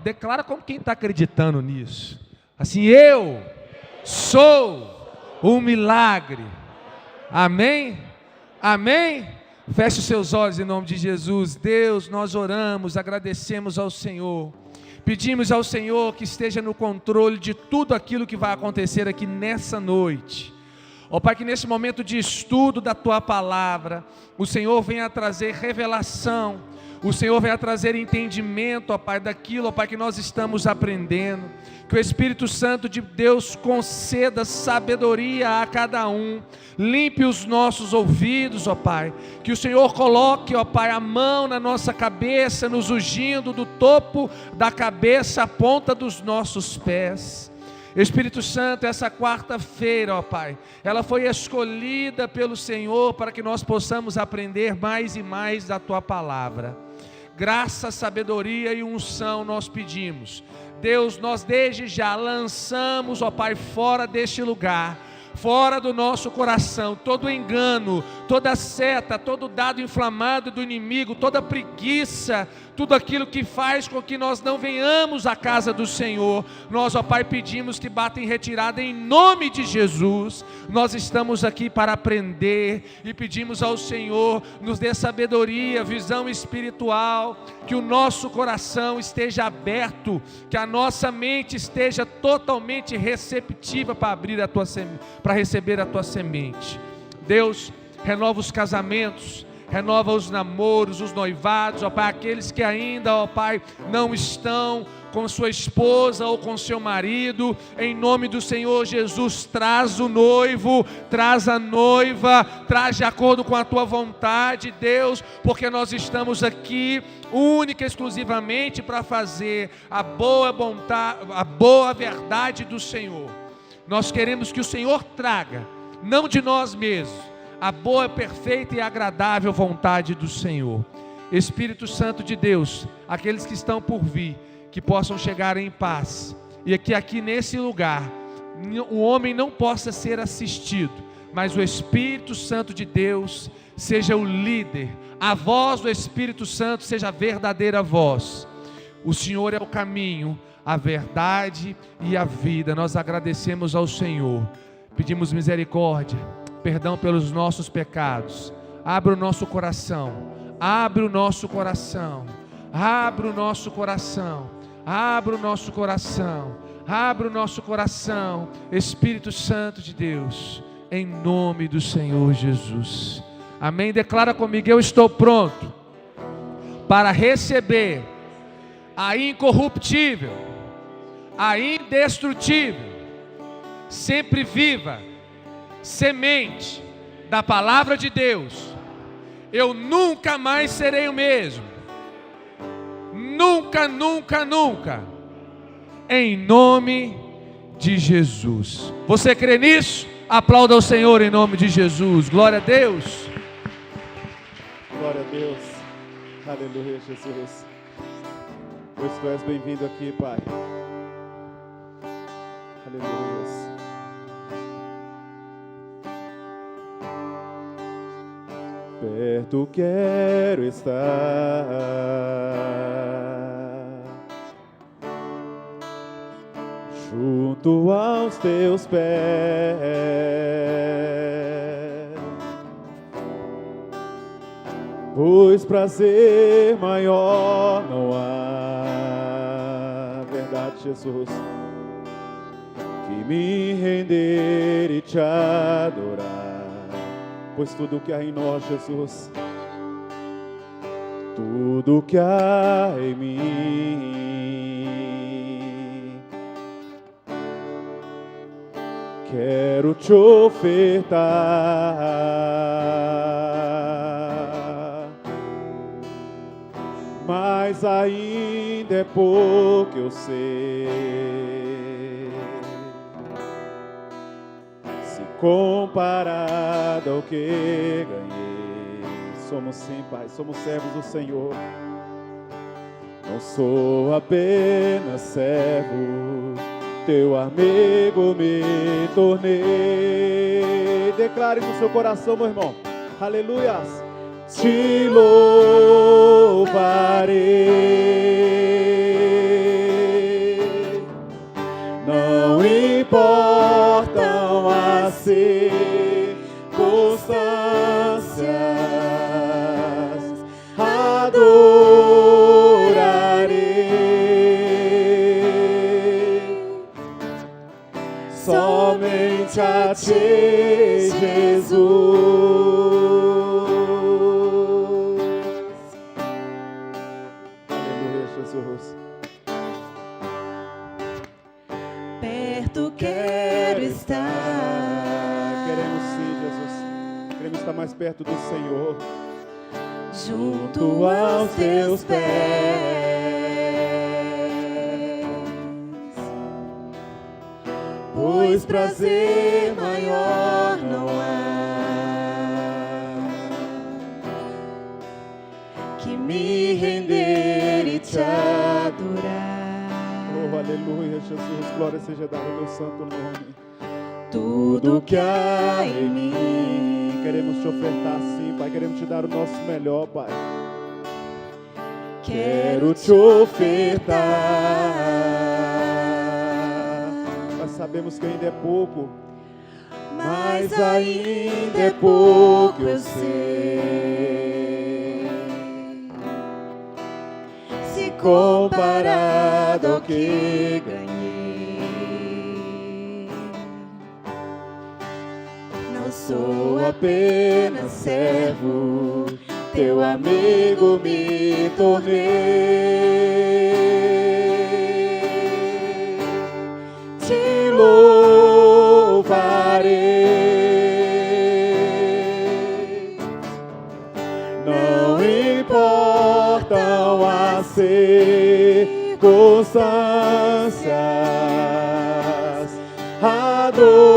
Declara como quem está acreditando nisso. Assim, eu sou um milagre. Amém? Amém? Feche os seus olhos em nome de Jesus. Deus, nós oramos, agradecemos ao Senhor. Pedimos ao Senhor que esteja no controle de tudo aquilo que vai acontecer aqui nessa noite. Ó Pai, que nesse momento de estudo da Tua Palavra, o Senhor venha trazer revelação, o Senhor venha trazer entendimento, ó Pai, daquilo, ó Pai, que nós estamos aprendendo. Que o Espírito Santo de Deus conceda sabedoria a cada um, limpe os nossos ouvidos, ó Pai. Que o Senhor coloque, ó Pai, a mão na nossa cabeça, nos ungindo do topo da cabeça à ponta dos nossos pés. Espírito Santo, essa quarta-feira, ó Pai, ela foi escolhida pelo Senhor para que nós possamos aprender mais e mais da Tua Palavra. Graça, sabedoria e unção nós pedimos. Deus, nós desde já lançamos, ó Pai, fora deste lugar, fora do nosso coração, todo engano, toda seta, todo dado inflamado do inimigo, toda preguiça, tudo aquilo que faz com que nós não venhamos à casa do Senhor. Nós, ó Pai, pedimos que bata em retirada em nome de Jesus. Nós estamos aqui para aprender e pedimos ao Senhor, nos dê sabedoria, visão espiritual, que o nosso coração esteja aberto, que a nossa mente esteja totalmente receptiva para abrir a tua para receber a tua semente. Deus, renova os casamentos, renova os namoros, os noivados, ó Pai, aqueles que ainda, ó Pai, não estão com sua esposa ou com seu marido, em nome do Senhor Jesus, traz o noivo, traz a noiva, traz de acordo com a tua vontade, Deus, porque nós estamos aqui única e exclusivamente para fazer a boa vontade, a boa verdade do Senhor. Nós queremos que o Senhor traga, não de nós mesmos, a boa, perfeita e agradável vontade do Senhor. Espírito Santo de Deus, aqueles que estão por vir, que possam chegar em paz, e que aqui nesse lugar, o homem não possa ser assistido, mas o Espírito Santo de Deus seja o líder, a voz do Espírito Santo seja a verdadeira voz. O Senhor é o caminho, a verdade e a vida. Nós agradecemos ao Senhor, pedimos misericórdia, perdão pelos nossos pecados. Abra o nosso coração, abre o nosso coração, abre o nosso coração, abre o nosso coração, abre o nosso coração. Espírito Santo de Deus, em nome do Senhor Jesus. Amém? Declara comigo: eu estou pronto para receber a incorruptível, a indestrutível, sempre viva semente da palavra de Deus. Eu nunca mais serei o mesmo. Nunca, nunca, nunca. Em nome de Jesus. Você crê nisso? Aplauda ao Senhor em nome de Jesus. Glória a Deus. Glória a Deus. Aleluia, Jesus. Pois tu és bem-vindo aqui, Pai. Aleluia. Perto quero estar, junto aos teus pés, pois prazer maior não há. Verdade, Jesus, que me render e te adorar. Pois tudo que há em nós, Jesus, tudo que há em mim, quero te ofertar, mas ainda é pouco, eu sei. Comparado ao que ganhei, somos sim, Pai, somos servos do Senhor. Não sou apenas servo, teu amigo me tornei. Declare no seu coração, meu irmão, aleluias. Te louvarei, circunstâncias, adorarei somente a Ti, Jesus. Aleluia, Jesus. Perto quero estar. Queremos sim, Jesus. Queremos estar mais perto do Senhor. Junto aos Teus pés, pois prazer maior não há que me render e Te adorar. Oh, aleluia, Jesus. Glória seja dada ao Teu santo nome. Tudo que há em mim, Queremos Te ofertar sim, Pai. Queremos Te dar o nosso melhor, Pai. quero Te ofertar. Nós sabemos que ainda é pouco, Mas ainda é pouco, eu sei. Se comparado ao que ganhei, não sou apenas servo, Teu amigo me tornei. Te louvarei, não importam as circunstâncias, adorarei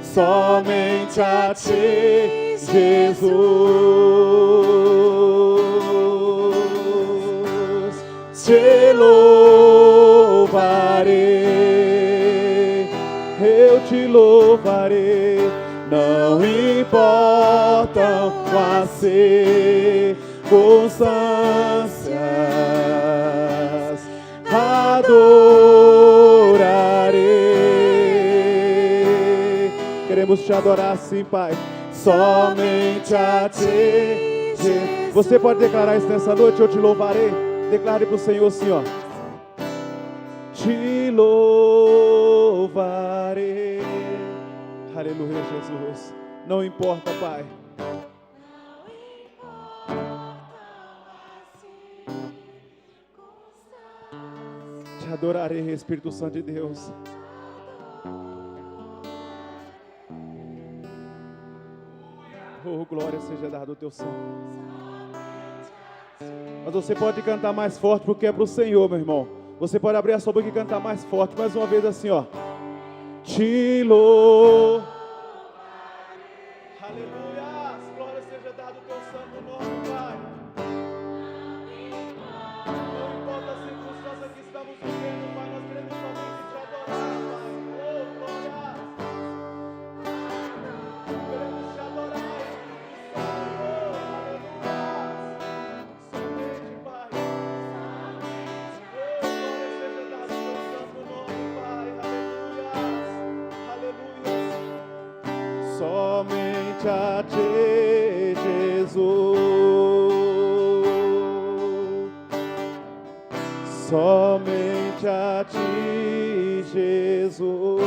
somente a Ti, Jesus. Te louvarei, eu Te louvarei, não importam as circunstâncias, adorarei. Queremos Te adorar sim, Pai, somente a Ti, Jesus. Você pode declarar isso nessa noite? Eu te louvarei. Declare para o Senhor assim, ó. Te louvarei. Aleluia, Jesus. Não importa, Pai. Te adorarei, Espírito Santo de Deus. Oh, glória seja dada ao Teu sangue. Mas você pode cantar mais forte porque é para o Senhor, meu irmão. Você pode abrir a sua boca e cantar mais forte. Mais uma vez assim, ó. Te louvo. Aleluia. Glória seja dada ao Teu santo nome, Pai. Não importa a circunstância que estamos vivendo, Pai. Nós queremos somente Te adorar, Pai. Oh, glória. Queremos Te adorar, Espírito Santo. Somente a Ti, Jesus. Somente a Ti, Jesus.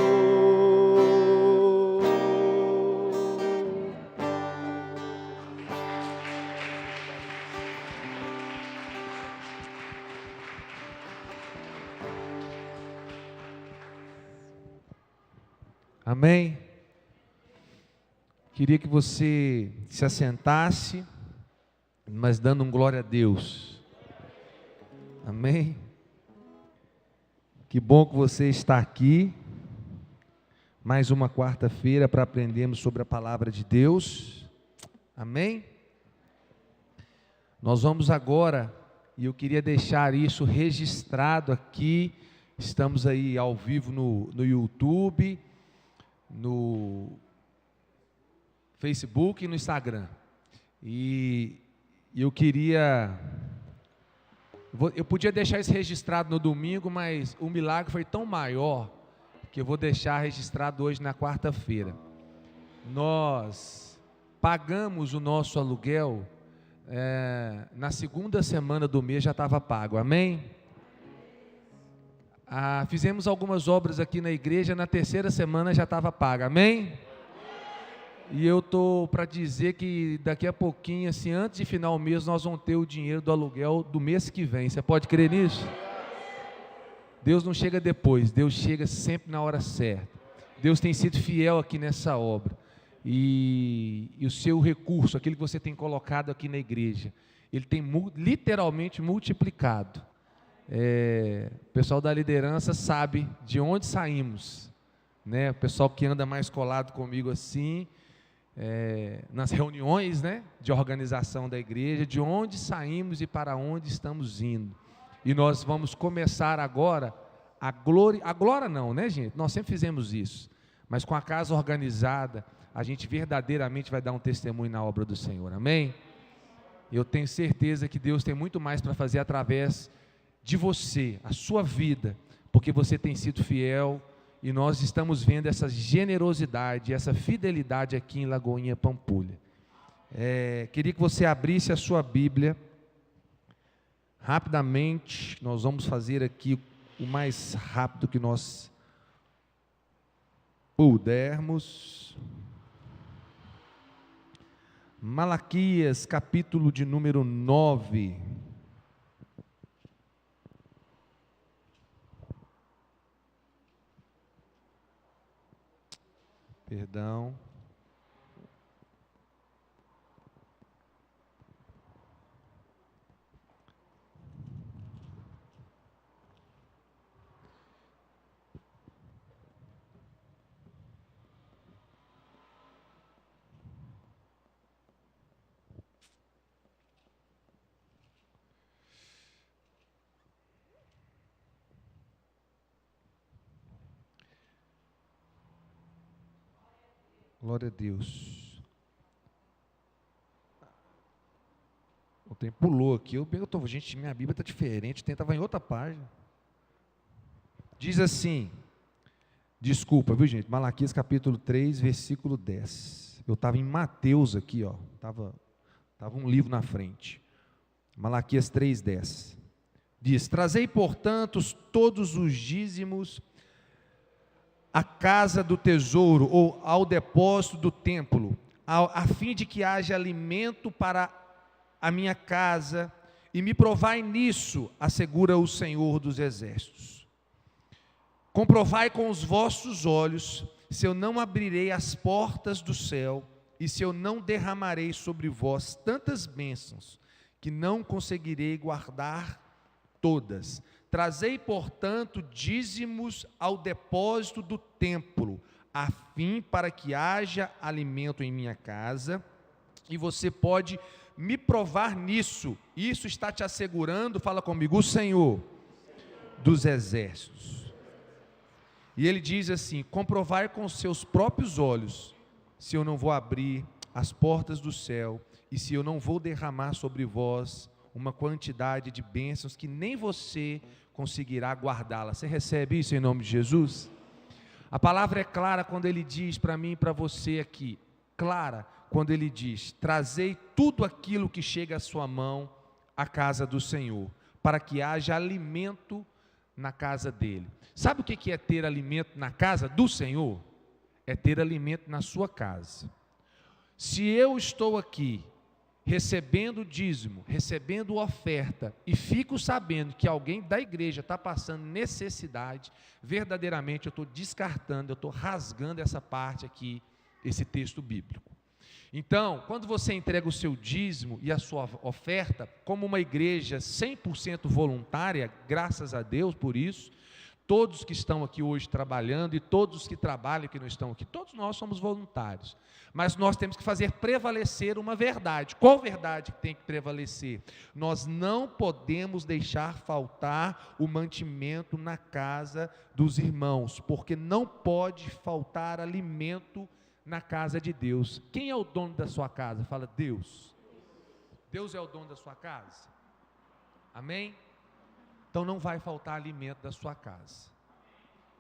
Amém? Queria que você se assentasse, mas dando um glória a Deus. Amém? Que bom que você está aqui. Mais uma quarta-feira para aprendermos sobre a palavra de Deus. Amém? Nós vamos agora, e eu queria deixar isso registrado aqui. Estamos aí ao vivo no YouTube, no Facebook e no Instagram. E eu queria Eu podia deixar isso registrado no domingo, mas o milagre foi tão maior que eu vou deixar registrado hoje na quarta-feira. Nós pagamos o nosso aluguel, na segunda semana do mês já estava pago, amém? Fizemos algumas obras aqui na igreja, na terceira semana já estava pago, amém? E eu estou para dizer que daqui a pouquinho, assim, antes de final do mês, nós vamos ter o dinheiro do aluguel do mês que vem. Você pode crer nisso? Deus não chega depois, Deus chega sempre na hora certa. Deus tem sido fiel aqui nessa obra. E o seu recurso, aquilo que você tem colocado aqui na igreja, ele tem literalmente multiplicado. O pessoal da liderança sabe de onde saímos, né? O pessoal que anda mais colado comigo assim, nas reuniões, né, de organização da igreja, de onde saímos e para onde estamos indo. E nós vamos começar agora a glória não, né, gente? Nós sempre fizemos isso, mas com a casa organizada, a gente verdadeiramente vai dar um testemunho na obra do Senhor, amém? Eu tenho certeza que Deus tem muito mais para fazer através de você, a sua vida, porque você tem sido fiel. E nós estamos vendo essa generosidade, essa fidelidade aqui em Lagoinha Pampulha. Queria que você abrisse a sua Bíblia. Rapidamente, nós vamos fazer aqui o mais rápido que nós pudermos. Malaquias, capítulo de número 9. Perdão. Glória a Deus. O tempo pulou aqui. Gente, minha Bíblia está diferente. Estava em outra página. Diz assim. Desculpa, viu, gente? Malaquias capítulo 3, versículo 10. Eu estava em Mateus aqui, ó. Tava um livro na frente. Malaquias 3, 10. Diz: trazei, portanto, todos os dízimos à casa do tesouro, ou ao depósito do templo, a fim de que haja alimento para a minha casa, e me provai nisso, assegura o Senhor dos Exércitos. Comprovai com os vossos olhos, se eu não abrirei as portas do céu, e se eu não derramarei sobre vós tantas bênçãos, que não conseguirei guardar todas. Trazei, portanto, dízimos ao depósito do templo, a fim para que haja alimento em minha casa, e você pode me provar nisso. Isso está te assegurando, fala comigo, o Senhor dos Exércitos. E ele diz assim: comprovai com os seus próprios olhos, se eu não vou abrir as portas do céu, e se eu não vou derramar sobre vós uma quantidade de bênçãos que nem você conseguirá guardá-la. Você recebe isso em nome de Jesus? A palavra é clara quando ele diz para mim e para você aqui, clara quando ele diz: trazei tudo aquilo que chega à sua mão à casa do Senhor, para que haja alimento na casa dele. Sabe o que é ter alimento na casa do Senhor? É ter alimento na sua casa. Se eu estou aqui recebendo dízimo, recebendo oferta, e fico sabendo que alguém da igreja está passando necessidade, verdadeiramente eu estou descartando, eu estou rasgando essa parte aqui, esse texto bíblico. Então, quando você entrega o seu dízimo e a sua oferta, como uma igreja 100% voluntária, graças a Deus por isso, todos que estão aqui hoje trabalhando e todos que trabalham que não estão aqui, todos nós somos voluntários, mas nós temos que fazer prevalecer uma verdade. Qual verdade que tem que prevalecer? Nós não podemos deixar faltar o mantimento na casa dos irmãos, porque não pode faltar alimento na casa de Deus. Quem é o dono da sua casa? Fala: Deus. Deus é o dono da sua casa. Amém? Então não vai faltar alimento da sua casa.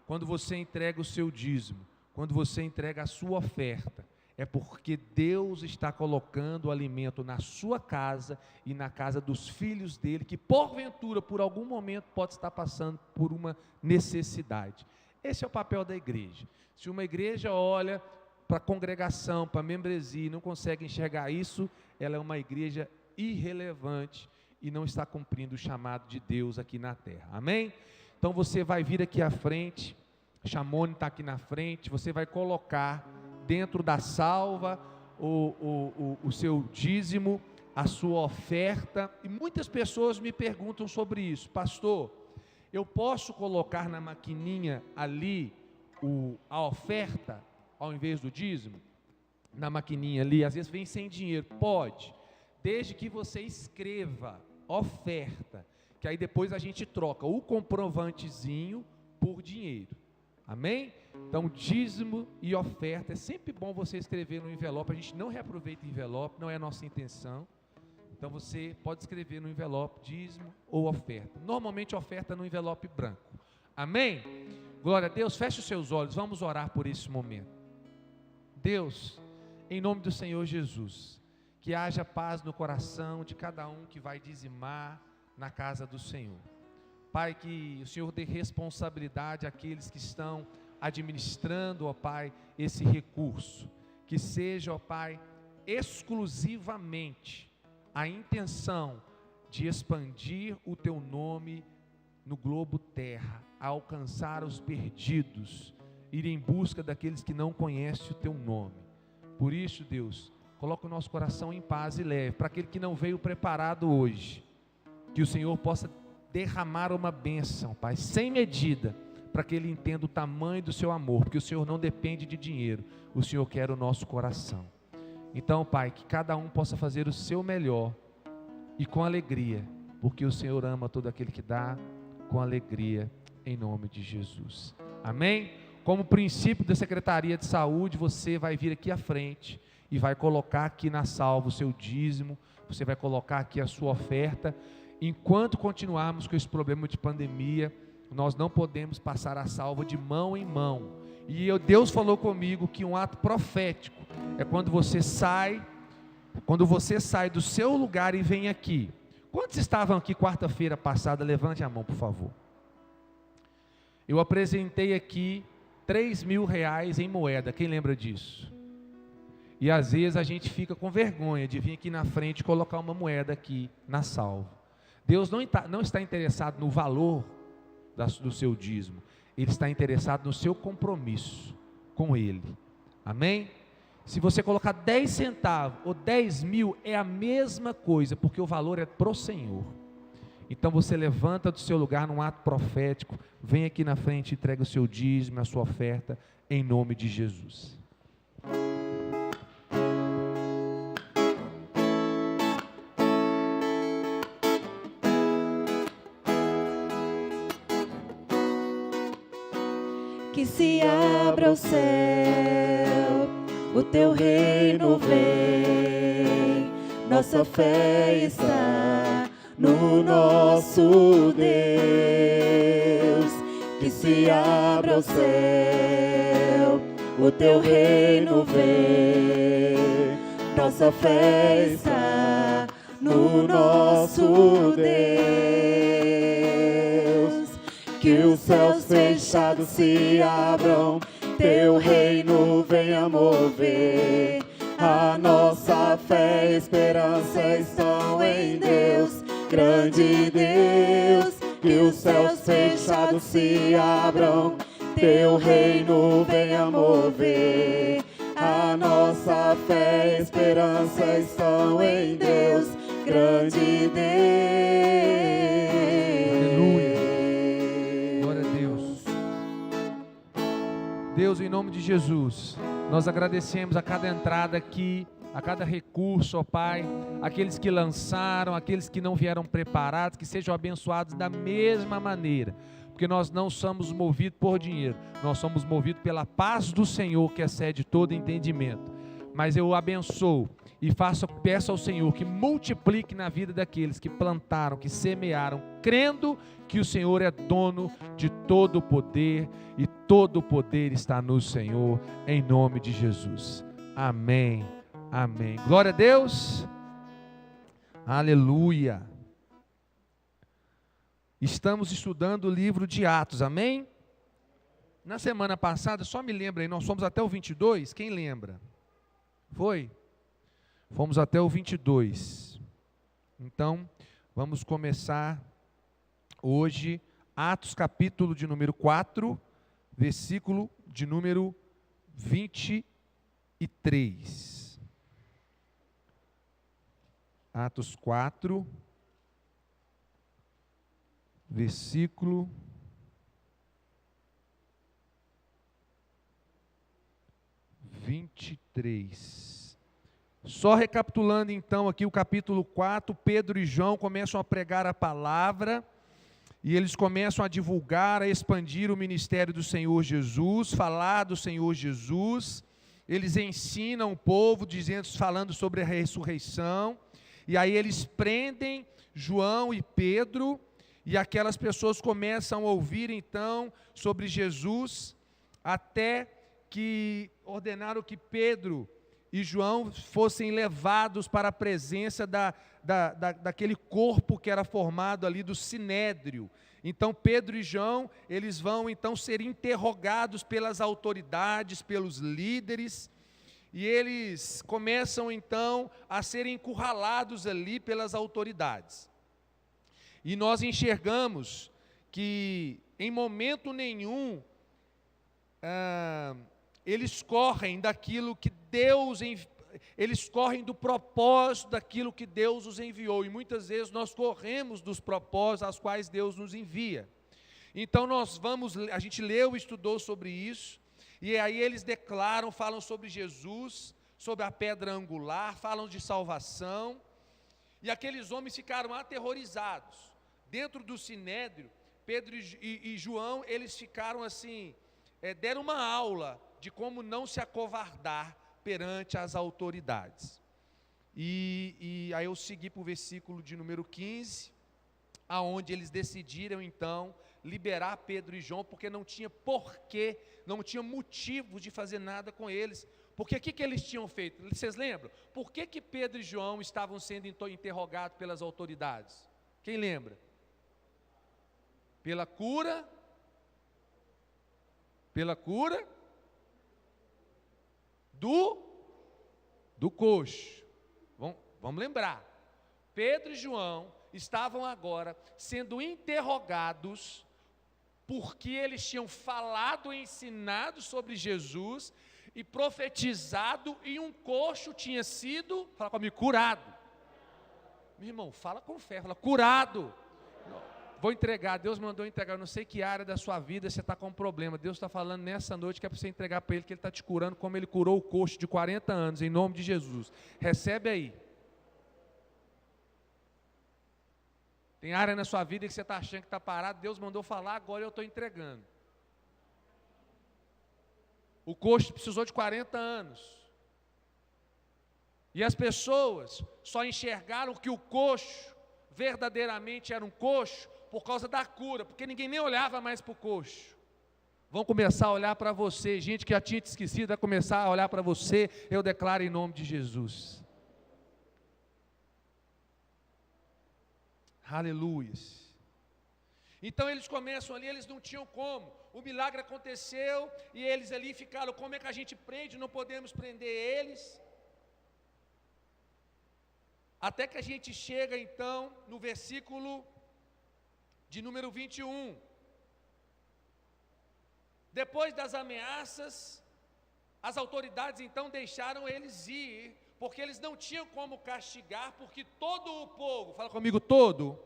Quando você entrega o seu dízimo, quando você entrega a sua oferta, é porque Deus está colocando o alimento na sua casa e na casa dos filhos dele, que porventura, por algum momento, pode estar passando por uma necessidade. Esse é o papel da igreja. Se uma igreja olha para a congregação, para a membresia e não consegue enxergar isso, ela é uma igreja irrelevante e não está cumprindo o chamado de Deus aqui na terra. Amém? Então você vai vir aqui à frente, Chamone está aqui na frente, você vai colocar dentro da salva o seu dízimo, a sua oferta. E muitas pessoas me perguntam sobre isso: pastor, eu posso colocar na maquininha ali a oferta ao invés do dízimo? Na maquininha ali, às vezes vem sem dinheiro. Pode, desde que você escreva oferta, que aí depois a gente troca o comprovantezinho por dinheiro. Amém? Então, dízimo e oferta, é sempre bom você escrever no envelope. A gente não reaproveita envelope, não é a nossa intenção. Então, você pode escrever no envelope dízimo ou oferta. Normalmente, oferta no envelope branco. Amém? Glória a Deus. Feche os seus olhos, vamos orar por esse momento. Deus, em nome do Senhor Jesus, que haja paz no coração de cada um que vai dizimar na casa do Senhor. Pai, que o Senhor dê responsabilidade àqueles que estão administrando, ó Pai, esse recurso. Que seja, ó Pai, exclusivamente a intenção de expandir o Teu nome no globo terra, a alcançar os perdidos, ir em busca daqueles que não conhecem o Teu nome. Por isso, Deus, coloca o nosso coração em paz e leve, para aquele que não veio preparado hoje, que o Senhor possa derramar uma bênção, Pai, sem medida, para que ele entenda o tamanho do seu amor, porque o Senhor não depende de dinheiro, o Senhor quer o nosso coração. Então, Pai, que cada um possa fazer o seu melhor e com alegria, porque o Senhor ama todo aquele que dá com alegria, em nome de Jesus. Amém? Como princípio da Secretaria de Saúde, você vai vir aqui à frente e vai colocar aqui na salva o seu dízimo, você vai colocar aqui a sua oferta. Enquanto continuarmos com esse problema de pandemia, nós não podemos passar a salva de mão em mão. E Deus falou comigo que um ato profético é quando você sai do seu lugar e vem aqui. Quantos estavam aqui quarta-feira passada? Levante a mão, por favor. Eu apresentei aqui R$3.000 em moeda. Quem lembra disso? E às vezes a gente fica com vergonha de vir aqui na frente e colocar uma moeda aqui na salva. Deus não está interessado no valor do seu dízimo, Ele está interessado no seu compromisso com Ele. Amém? Se você colocar 10 centavos ou 10 mil, é a mesma coisa, porque o valor é para o Senhor. Então você levanta do seu lugar num ato profético, vem aqui na frente e entrega o seu dízimo, a sua oferta, em nome de Jesus. Que se abra o céu, o teu reino vem, nossa fé está no nosso Deus. Que se abra o céu, o teu reino vem, nossa fé está no nosso Deus. Que os céus fechados se abram, teu reino venha mover. A nossa fé e esperança estão em Deus, grande Deus. Que os céus fechados se abram, teu reino venha mover. A nossa fé e esperança estão em Deus, grande Deus. Deus, em nome de Jesus, nós agradecemos a cada entrada aqui, a cada recurso, ó Pai, aqueles que lançaram, aqueles que não vieram preparados, que sejam abençoados da mesma maneira, porque nós não somos movidos por dinheiro, nós somos movidos pela paz do Senhor, que excede todo entendimento. Mas eu abençoo e peço ao Senhor que multiplique na vida daqueles que plantaram, que semearam, crendo que o Senhor é dono de todo o poder e todo o poder está no Senhor, em nome de Jesus. Amém, amém. Glória a Deus, aleluia. Estamos estudando o livro de Atos, amém? Na semana passada, só me lembra aí, nós fomos até o 22, quem lembra? Foi? Fomos até o 22. Então, vamos começar hoje, Atos capítulo de número 4, versículo de número 23. Atos 4, versículo 23. Só recapitulando então aqui o capítulo 4, Pedro e João começam a pregar a palavra, e eles começam a divulgar, a expandir o ministério do Senhor Jesus, falar do Senhor Jesus. Eles ensinam o povo, falando sobre a ressurreição, e aí eles prendem João e Pedro, e aquelas pessoas começam a ouvir então sobre Jesus, até que ordenaram que Pedro e João fossem levados para a presença daquele corpo que era formado ali do Sinédrio. Então Pedro e João, eles vão então ser interrogados pelas autoridades, pelos líderes, e eles começam então a serem encurralados ali pelas autoridades. E nós enxergamos que em momento nenhum eles correm daquilo que eles correm do propósito daquilo que Deus os enviou, e muitas vezes nós corremos dos propósitos aos quais Deus nos envia. Então a gente leu e estudou sobre isso, e aí eles falam sobre Jesus, sobre a pedra angular, falam de salvação, e aqueles homens ficaram aterrorizados. Dentro do Sinédrio, Pedro e João, eles ficaram assim, deram uma aula de como não se acovardar perante as autoridades. E aí eu segui para o versículo de número 15, aonde eles decidiram então liberar Pedro e João, porque não tinha porquê, não tinha motivo de fazer nada com eles. Porque o que eles tinham feito? Vocês lembram? Por que Pedro e João estavam sendo interrogados pelas autoridades? Quem lembra? Pela cura do coxo. Vamos lembrar. Pedro e João estavam agora sendo interrogados porque eles tinham falado e ensinado sobre Jesus e profetizado, e um coxo tinha sido, fala comigo, curado. Meu irmão, fala com fé, fala, curado. Vou entregar, Deus mandou entregar, eu não sei que área da sua vida você está com um problema, Deus está falando nessa noite que é para você entregar para Ele, que Ele está te curando como Ele curou o coxo de 40 anos, em nome de Jesus. Recebe aí. Tem área na sua vida que você está achando que está parado, Deus mandou falar, agora eu estou entregando. O coxo precisou de 40 anos. E as pessoas só enxergaram que o coxo verdadeiramente era um coxo por causa da cura, porque ninguém nem olhava mais para o coxo. Vão começar a olhar para você, gente que já tinha te esquecido, vai começar a olhar para você, eu declaro em nome de Jesus. Aleluia. Então eles começam ali, eles não tinham como, o milagre aconteceu, e eles ali ficaram, como é que a gente prende, não podemos prender eles. Até que a gente chega então no versículo de número 21. Depois das ameaças, as autoridades então deixaram eles ir, porque eles não tinham como castigar, porque todo o povo, fala comigo, todo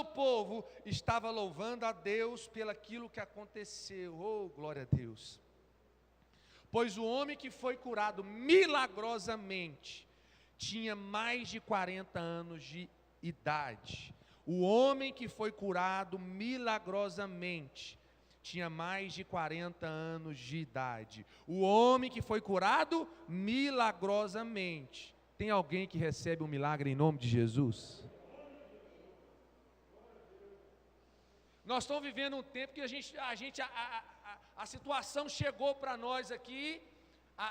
o povo estava louvando a Deus pelaquilo que aconteceu. Oh, glória a Deus. Pois o homem que foi curado milagrosamente tinha mais de 40 anos de idade. O homem que foi curado milagrosamente tinha mais de 40 anos de idade. O homem que foi curado milagrosamente. Tem alguém que recebe um milagre em nome de Jesus? Nós estamos vivendo um tempo que a situação chegou para nós aqui,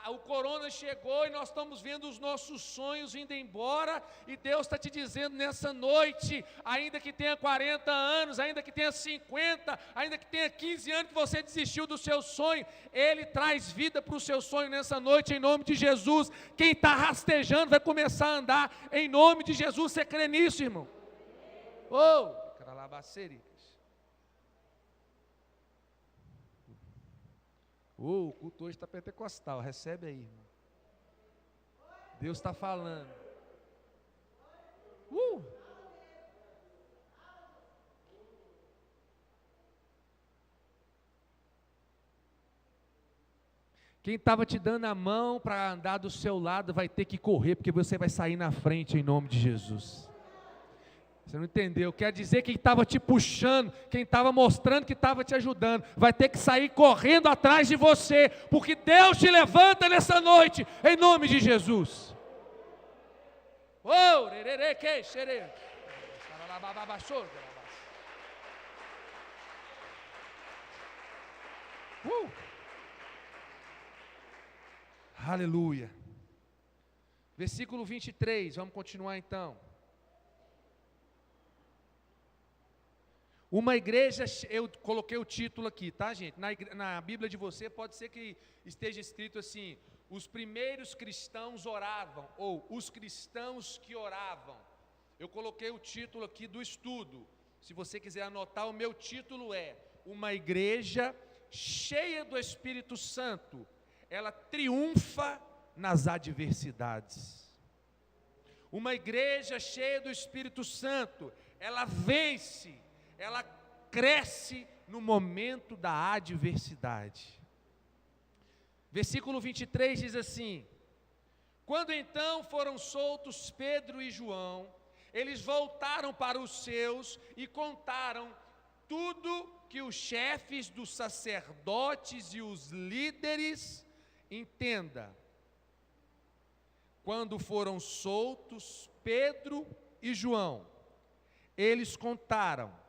o corona chegou e nós estamos vendo os nossos sonhos indo embora, e Deus está te dizendo nessa noite, ainda que tenha 40 anos, ainda que tenha 50, ainda que tenha 15 anos que você desistiu do seu sonho, Ele traz vida para o seu sonho nessa noite, em nome de Jesus. Quem está rastejando vai começar a andar, em nome de Jesus. Você crê nisso, irmão? Oh, o culto hoje está pentecostal, recebe aí, irmão. Deus está falando. Quem estava te dando a mão para andar do seu lado vai ter que correr, porque você vai sair na frente em nome de Jesus. Você não entendeu? Quer dizer, quem estava te puxando, quem estava mostrando que estava te ajudando, vai ter que sair correndo atrás de você, porque Deus te levanta nessa noite, em nome de Jesus. Oh, aleluia. Versículo 23, vamos continuar então. Uma igreja, eu coloquei o título aqui, tá, gente? Na Bíblia de você pode ser que esteja escrito assim: os primeiros cristãos oravam, ou os cristãos que oravam. Eu coloquei o título aqui do estudo. Se você quiser anotar, o meu título é: uma igreja cheia do Espírito Santo, ela triunfa nas adversidades. Uma igreja cheia do Espírito Santo, ela vence, ela cresce no momento da adversidade. Versículo 23 diz assim: quando então foram soltos Pedro e João, eles voltaram para os seus e contaram tudo que os chefes dos sacerdotes e os líderes, entenda, quando foram soltos Pedro e João, eles contaram.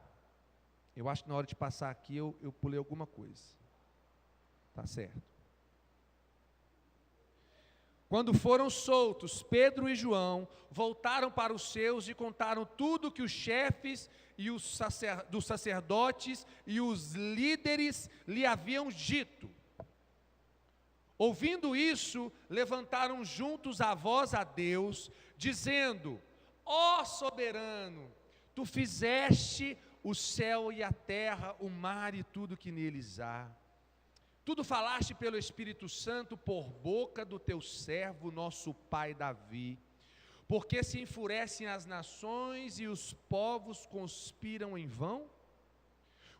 Eu acho que na hora de passar aqui eu pulei alguma coisa. Tá certo. Quando foram soltos, Pedro e João voltaram para os seus e contaram tudo que os chefes e dos sacerdotes e os líderes lhe haviam dito. Ouvindo isso, levantaram juntos a voz a Deus, dizendo: ó soberano, tu fizeste o céu e a terra, o mar e tudo que neles há. Tudo falaste pelo Espírito Santo por boca do teu servo, nosso pai Davi. Porque se enfurecem as nações e os povos conspiram em vão?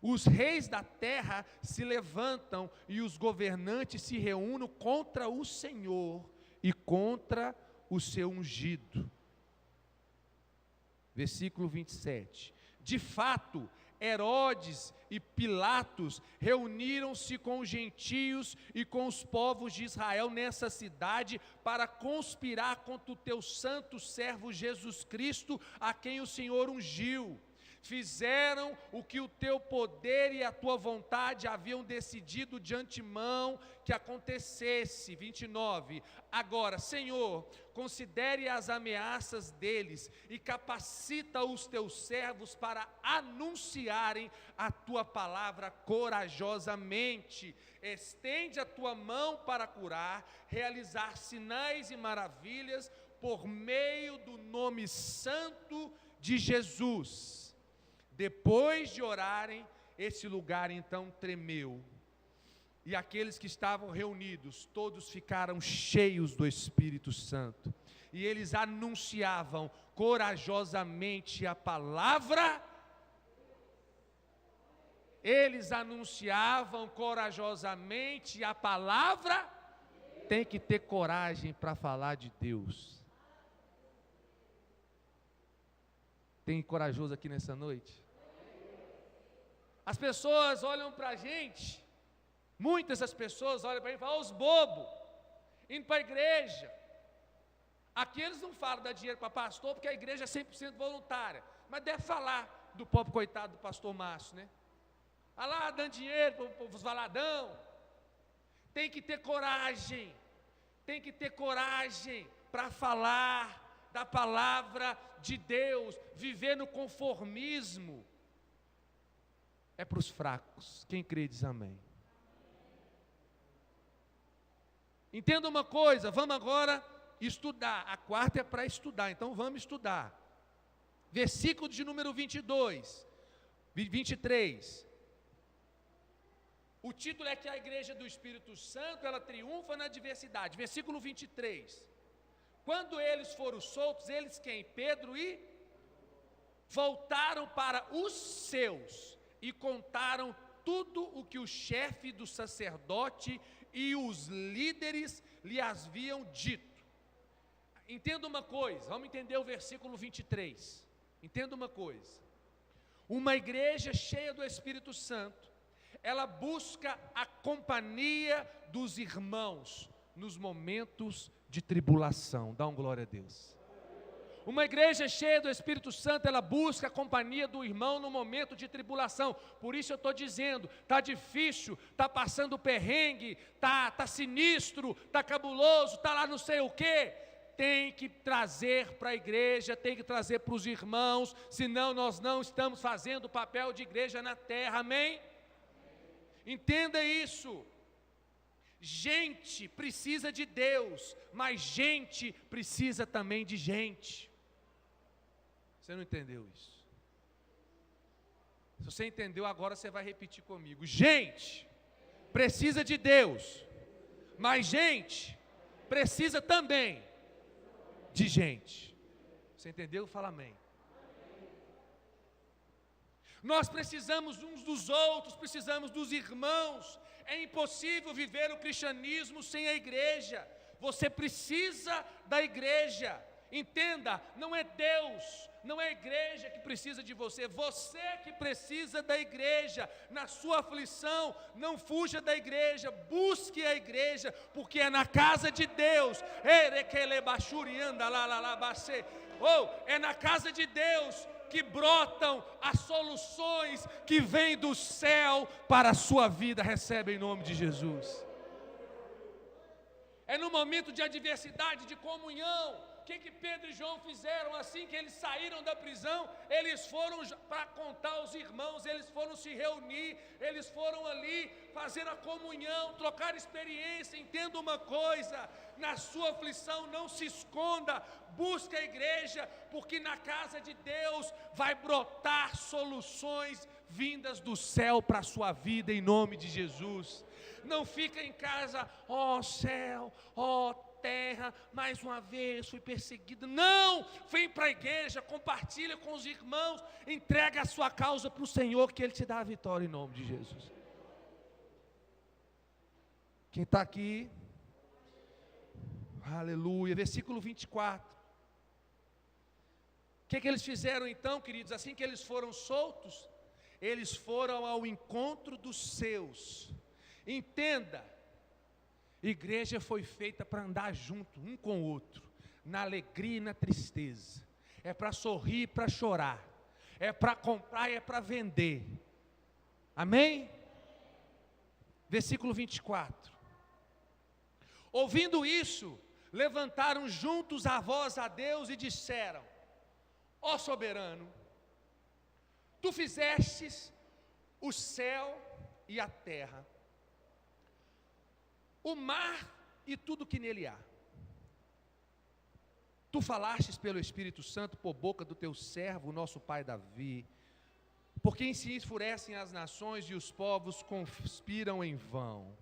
Os reis da terra se levantam e os governantes se reúnem contra o Senhor e contra o seu ungido. Versículo 27. De fato, Herodes e Pilatos reuniram-se com os gentios e com os povos de Israel nessa cidade para conspirar contra o teu santo servo Jesus Cristo, a quem o Senhor ungiu. Fizeram o que o teu poder e a tua vontade haviam decidido de antemão que acontecesse. 29. Agora, Senhor, considere as ameaças deles e capacita os teus servos para anunciarem a tua palavra corajosamente. Estende a tua mão para curar, realizar sinais e maravilhas por meio do nome santo de Jesus. Depois de orarem, esse lugar então tremeu, e aqueles que estavam reunidos, todos ficaram cheios do Espírito Santo, e eles anunciavam corajosamente a palavra. Eles anunciavam corajosamente a palavra. Tem que ter coragem para falar de Deus. Tem corajoso aqui nessa noite? As pessoas olham para a gente, muitas das pessoas olham para a gente e falam, os bobos, indo para a igreja. Aqui eles não falam dar dinheiro para pastor, porque a igreja é 100% voluntária, mas deve falar do pobre coitado do pastor Márcio, né? Ah lá, dando dinheiro para os valadão. Tem que ter coragem para falar da palavra de Deus. Viver no conformismo é para os fracos. Quem crê diz amém. Entenda uma coisa, vamos agora estudar. A quarta é para estudar, então vamos estudar. Versículo de número 23. O título é que a igreja do Espírito Santo, ela triunfa na adversidade. Versículo 23. Quando eles foram soltos, eles quem? Pedro e voltaram para os seus e contaram tudo o que o chefe do sacerdote e os líderes lhe haviam dito. Entenda uma coisa, vamos entender o versículo 23. Entenda uma coisa. Uma igreja cheia do Espírito Santo, ela busca a companhia dos irmãos nos momentos de tribulação. Dá um glória a Deus. Uma igreja cheia do Espírito Santo, ela busca a companhia do irmão no momento de tribulação. Por isso eu estou dizendo, está difícil, está passando perrengue, está sinistro, está cabuloso, está lá não sei o quê. Tem que trazer para a igreja, tem que trazer para os irmãos, senão nós não estamos fazendo o papel de igreja na terra, amém? Entenda isso. Gente precisa de Deus, mas gente precisa também de gente. Você não entendeu isso? Se você entendeu, agora você vai repetir comigo. Gente precisa de Deus, mas gente precisa também de gente. Você entendeu? Fala amém. Nós precisamos uns dos outros, precisamos dos irmãos. É impossível viver o cristianismo sem a igreja. Você precisa da igreja. Entenda, não é Deus, não é a igreja que precisa de você, você que precisa da igreja. Na sua aflição, não fuja da igreja, busque a igreja, porque é na casa de Deus, é na casa de Deus que brotam as soluções que vêm do céu para a sua vida. Recebe em nome de Jesus. É no momento de adversidade, de comunhão. O que Pedro e João fizeram assim que eles saíram da prisão? Eles foram para contar aos irmãos, eles foram se reunir, eles foram ali fazer a comunhão, trocar experiência. Entenda uma coisa, na sua aflição não se esconda, busque a igreja, porque na casa de Deus vai brotar soluções vindas do céu para a sua vida, em nome de Jesus. Não fica em casa, ó céu, ó terra, mais uma vez fui perseguido. Não, vem para a igreja, compartilha com os irmãos, entrega a sua causa para o Senhor, que Ele te dá a vitória em nome de Jesus. Quem está aqui, aleluia, versículo 24. O que eles fizeram então, queridos? Assim que eles foram soltos, eles foram ao encontro dos seus. Entenda, igreja foi feita para andar junto, um com o outro, na alegria e na tristeza. É para sorrir e para chorar, é para comprar e é para vender. Amém? Versículo 24. Ouvindo isso, levantaram juntos a voz a Deus e disseram: ó soberano, tu fizestes o céu e a terra, o mar e tudo que nele há. Tu falastes pelo Espírito Santo por boca do teu servo, nosso pai Davi, por quem se enfurecem as nações e os povos conspiram em vão.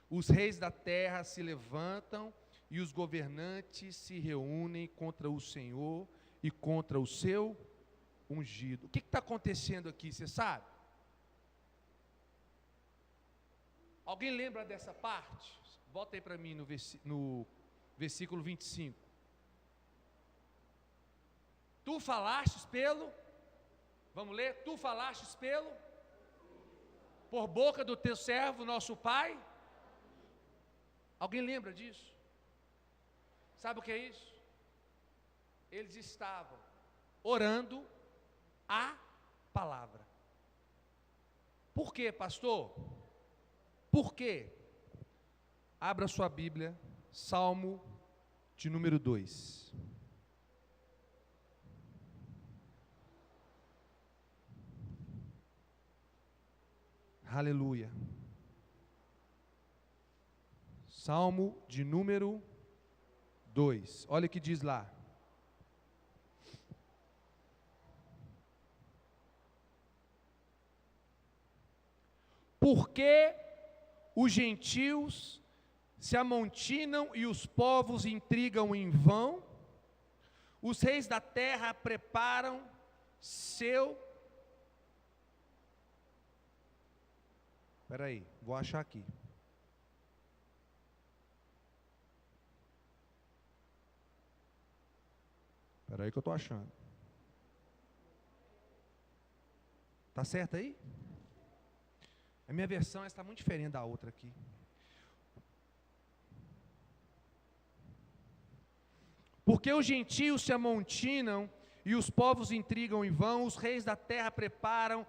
Os reis da terra se levantam e os governantes se reúnem contra o Senhor e contra o seu ungido. O que está acontecendo aqui, você sabe? Alguém lembra dessa parte? Volta aí para mim no versículo 25. Tu falastes pelo, vamos ler? Tu falastes pelo por boca do teu servo, nosso pai? Alguém lembra disso? Sabe o que é isso? Eles estavam orando a palavra. Por quê, pastor? Por quê? Abra sua Bíblia, Salmo de número 2. Aleluia. Salmo de número 2. Olha o que diz lá. Porque os gentios se amontinam e os povos intrigam em vão, os reis da terra preparam seu... Espera aí, vou achar aqui. Espera aí que eu estou achando. Tá certo aí? A minha versão está muito diferente da outra aqui. Porque os gentios se amontinam e os povos intrigam em vão, os reis da terra preparam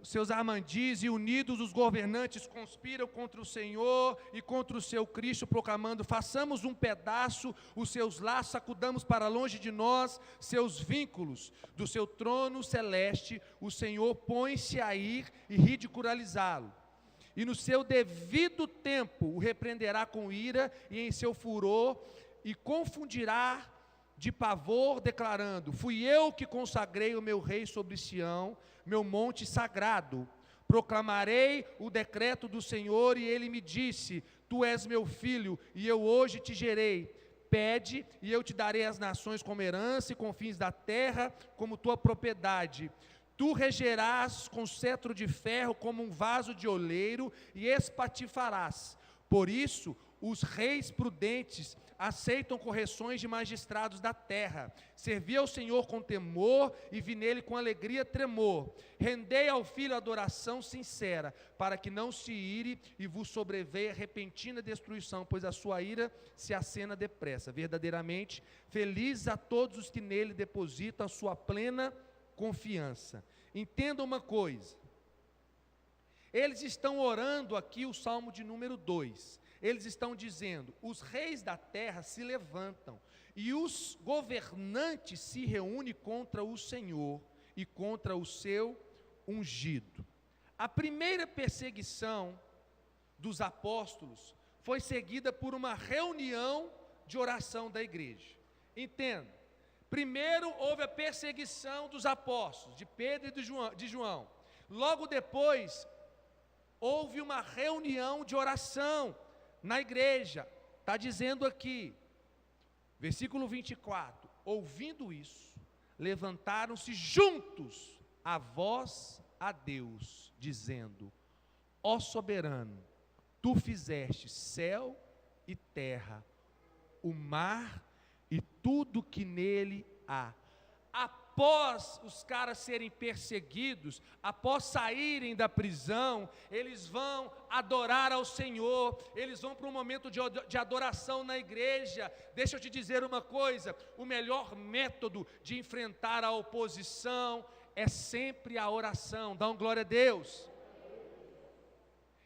seus armandis e unidos os governantes conspiram contra o Senhor e contra o seu Cristo, proclamando: façamos um pedaço os seus laços, sacudamos para longe de nós seus vínculos. Do seu trono celeste o Senhor põe-se a ir e ridicularizá-lo. E no seu devido tempo o repreenderá com ira e em seu furor, e confundirá de pavor, declarando: fui eu que consagrei o meu rei sobre Sião, meu monte sagrado. Proclamarei o decreto do Senhor, e ele me disse: tu és meu filho, e eu hoje te gerei. Pede, e eu te darei as nações como herança, e confins da terra como tua propriedade. Tu regerás com cetro de ferro como um vaso de oleiro, e espatifarás. Por isso, os reis prudentes aceitam correções de magistrados da terra. Servi ao Senhor com temor, e vi nele com alegria tremor. Rendei ao Filho adoração sincera, para que não se ire e vos sobreveia repentina destruição, pois a sua ira se acena depressa. Verdadeiramente, felizes a todos os que nele depositam a sua plena confiança. Entenda uma coisa. Eles estão orando aqui o Salmo de número 2. Eles estão dizendo: os reis da terra se levantam e os governantes se reúnem contra o Senhor e contra o seu ungido. A primeira perseguição dos apóstolos foi seguida por uma reunião de oração da igreja. Entenda, primeiro houve a perseguição dos apóstolos, de Pedro e de João. Logo depois, houve uma reunião de oração na igreja. Está dizendo aqui, versículo 24: ouvindo isso, levantaram-se juntos a voz a Deus, dizendo: ó soberano, tu fizeste céu e terra, o mar e tudo que nele há. Após os caras serem perseguidos, após saírem da prisão, eles vão adorar ao Senhor, eles vão para um momento de adoração na igreja. Deixa eu te dizer uma coisa: o melhor método de enfrentar a oposição é sempre a oração. Dá glória a Deus.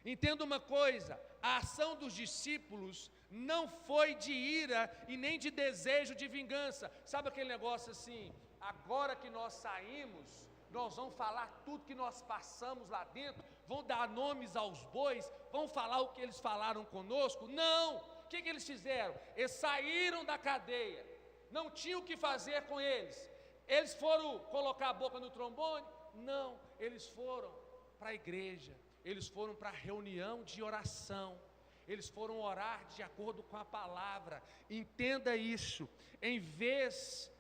Entenda uma coisa: a ação dos discípulos não foi de ira e nem de desejo de vingança. Sabe aquele negócio assim: agora que nós saímos, nós vamos falar tudo que nós passamos lá dentro, vão dar nomes aos bois, vão falar o que eles falaram conosco? Não! O que eles fizeram? Eles saíram da cadeia, não tinham o que fazer com eles. Eles foram colocar a boca no trombone? Não, eles foram para a igreja, eles foram para a reunião de oração, eles foram orar de acordo com a palavra. Entenda isso: em vez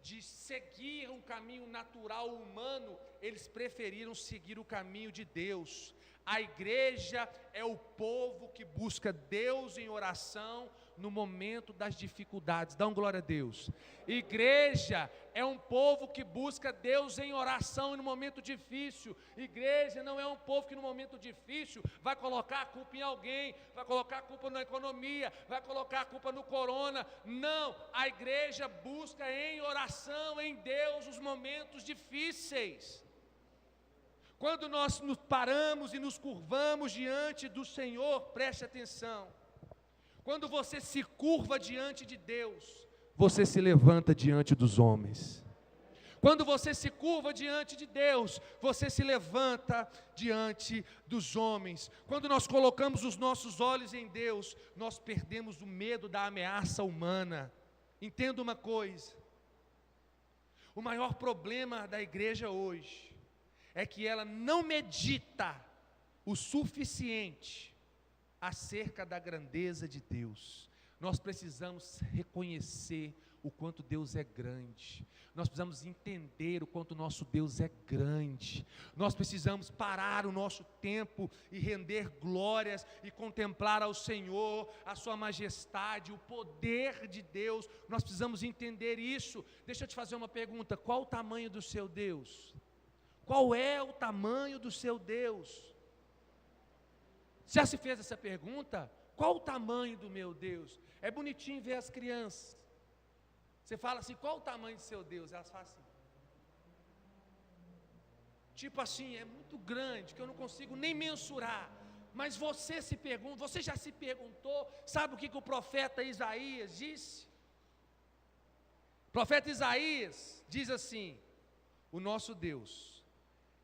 de seguir um caminho natural humano, eles preferiram seguir o caminho de Deus. A igreja é o povo que busca Deus em oração, no momento das dificuldades. Dá glória a Deus. Igreja é um povo que busca Deus em oração e no momento difícil. Igreja não é um povo que no momento difícil vai colocar a culpa em alguém, vai colocar a culpa na economia, vai colocar a culpa no corona. Não, a igreja busca em oração em Deus os momentos difíceis. Quando nós nos paramos e nos curvamos diante do Senhor, preste atenção. Quando você se curva diante de Deus, você se levanta diante dos homens. Quando você se curva diante de Deus, você se levanta diante dos homens. Quando nós colocamos os nossos olhos em Deus, nós perdemos o medo da ameaça humana. Entenda uma coisa: o maior problema da igreja hoje é que ela não medita o suficiente acerca da grandeza de Deus. Nós precisamos reconhecer o quanto Deus é grande. Nós precisamos entender o quanto nosso Deus é grande. Nós precisamos parar o nosso tempo e render glórias e contemplar ao Senhor, a sua majestade, o poder de Deus. Nós precisamos entender isso. Deixa eu te fazer uma pergunta: qual o tamanho do seu Deus? Qual é o tamanho do seu Deus? Já se fez essa pergunta? Qual o tamanho do meu Deus? É bonitinho ver as crianças. Você fala assim: qual o tamanho do seu Deus? Elas falam assim. Tipo assim, é muito grande, que eu não consigo nem mensurar. Mas você se pergunta, você já se perguntou, sabe o que o profeta Isaías disse? O profeta Isaías diz assim: o nosso Deus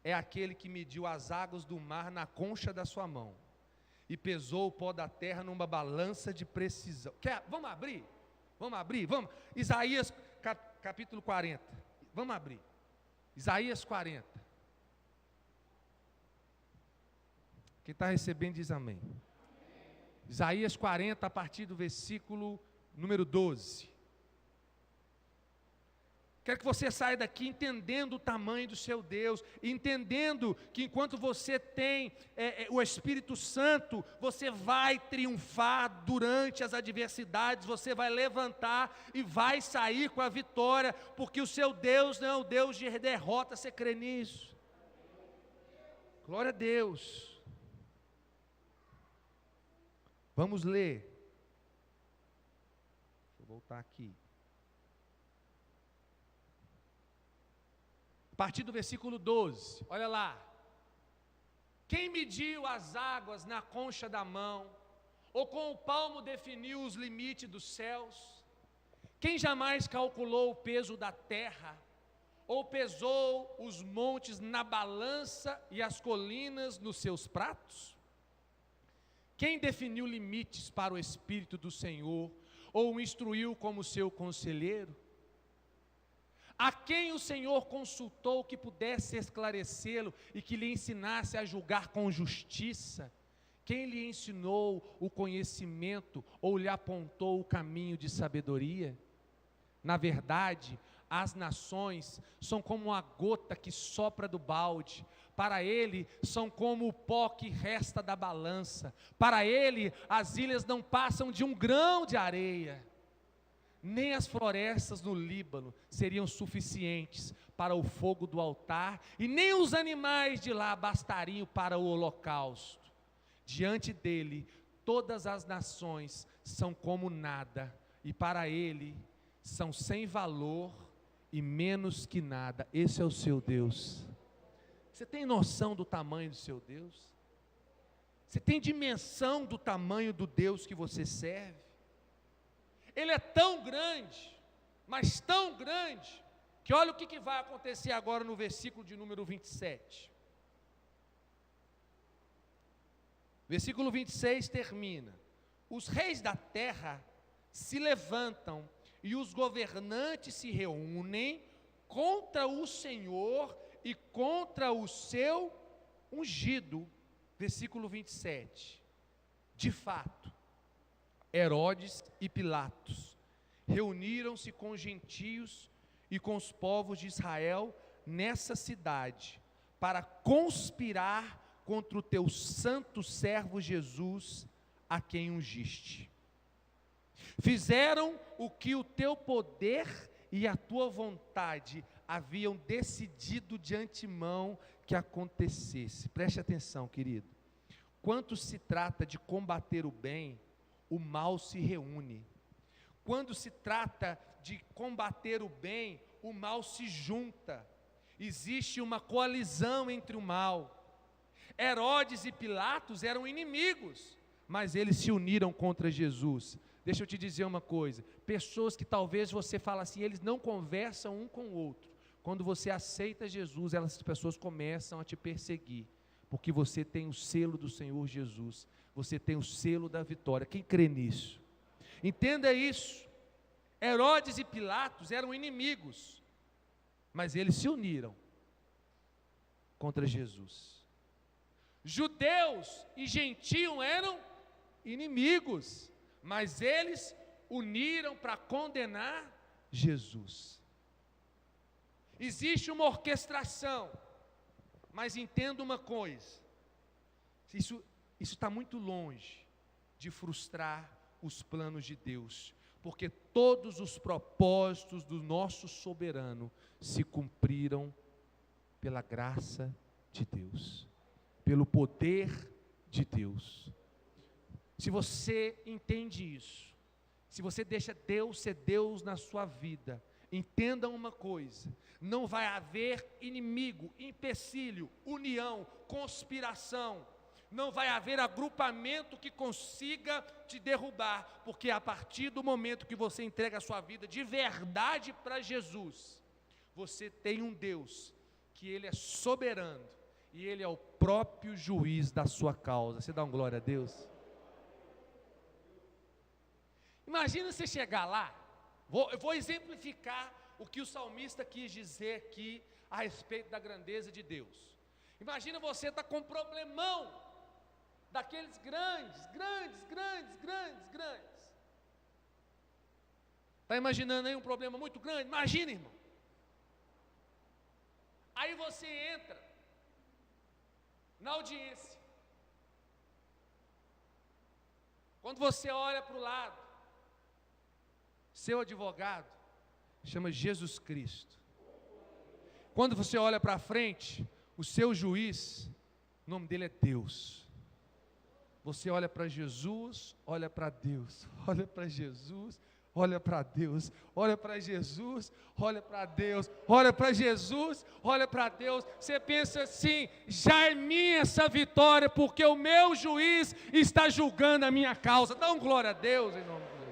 é aquele que mediu as águas do mar na concha da sua mão e pesou o pó da terra numa balança de precisão. Vamos abrir? Vamos abrir? Vamos. Isaías capítulo 40. Vamos abrir. Isaías 40. Quem está recebendo diz amém. Isaías 40, a partir do versículo número 12. Quero que você saia daqui entendendo o tamanho do seu Deus, entendendo que enquanto você tem o Espírito Santo, você vai triunfar durante as adversidades, você vai levantar e vai sair com a vitória, porque o seu Deus não é o Deus de derrota. Você crê nisso? Glória a Deus. Vamos ler. Deixa eu voltar aqui. A partir do versículo 12, olha lá. Quem mediu as águas na concha da mão, ou com o palmo definiu os limites dos céus? Quem jamais calculou o peso da terra, ou pesou os montes na balança e as colinas nos seus pratos? Quem definiu limites para o Espírito do Senhor, ou o instruiu como seu conselheiro? A quem o Senhor consultou que pudesse esclarecê-lo e que lhe ensinasse a julgar com justiça? Quem lhe ensinou o conhecimento ou lhe apontou o caminho de sabedoria? Na verdade, as nações são como uma gota que sopra do balde. Para ele são como o pó que resta da balança. Para ele as ilhas não passam de um grão de areia. Nem as florestas no Líbano seriam suficientes para o fogo do altar, e nem os animais de lá bastariam para o holocausto. Diante dele, todas as nações são como nada, e para ele são sem valor e menos que nada. Esse é o seu Deus. Você tem noção do tamanho do seu Deus? Você tem dimensão do tamanho do Deus que você serve? Ele é tão grande, mas tão grande, que olha o que vai acontecer agora no versículo de número 27. Versículo 26 termina: os reis da terra se levantam e os governantes se reúnem contra o Senhor e contra o seu ungido. Versículo 27. De fato, Herodes e Pilatos reuniram-se com os gentios e com os povos de Israel nessa cidade para conspirar contra o teu santo servo Jesus, a quem ungiste. Fizeram o que o teu poder e a tua vontade haviam decidido de antemão que acontecesse. Preste atenção, querido. Quando se trata de combater o bem, o mal se reúne. Quando se trata de combater o bem, o mal se junta. Existe uma coalizão entre o mal. Herodes e Pilatos eram inimigos, mas eles se uniram contra Jesus. Deixa eu te dizer uma coisa, pessoas que talvez você fala assim, eles não conversam um com o outro. Quando você aceita Jesus, essas pessoas começam a te perseguir, porque você tem o selo do Senhor Jesus, você tem o selo da vitória. Quem crê nisso? Entenda isso. Herodes e Pilatos eram inimigos, mas eles se uniram contra Jesus. Judeus e gentios eram inimigos, mas eles uniram para condenar Jesus. Existe uma orquestração, mas entenda uma coisa, isso está muito longe de frustrar os planos de Deus, porque todos os propósitos do nosso soberano se cumpriram pela graça de Deus, pelo poder de Deus. Se você entende isso, se você deixa Deus ser Deus na sua vida, entenda uma coisa, não vai haver inimigo, empecilho, união, conspiração, não vai haver agrupamento que consiga te derrubar, porque a partir do momento que você entrega a sua vida de verdade para Jesus, você tem um Deus, que Ele é soberano, e Ele é o próprio juiz da sua causa. Você dá uma glória a Deus? Imagina você chegar lá, eu vou exemplificar o que o salmista quis dizer aqui a respeito da grandeza de Deus. Imagina você estar com um problemão, daqueles grandes. Está imaginando aí um problema muito grande? Imagina, irmão. Aí você entra na audiência. Quando você olha para o lado, seu advogado chama Jesus Cristo. Quando você olha para frente, o seu juiz, o nome dele é Deus. Você olha para Jesus, olha para Deus, olha para Jesus, olha para Deus, olha para Jesus, olha para Deus, olha para Jesus, olha para Deus. Você pensa assim, já é minha essa vitória, porque o meu juiz está julgando a minha causa. Dá um glória a Deus em nome de Deus.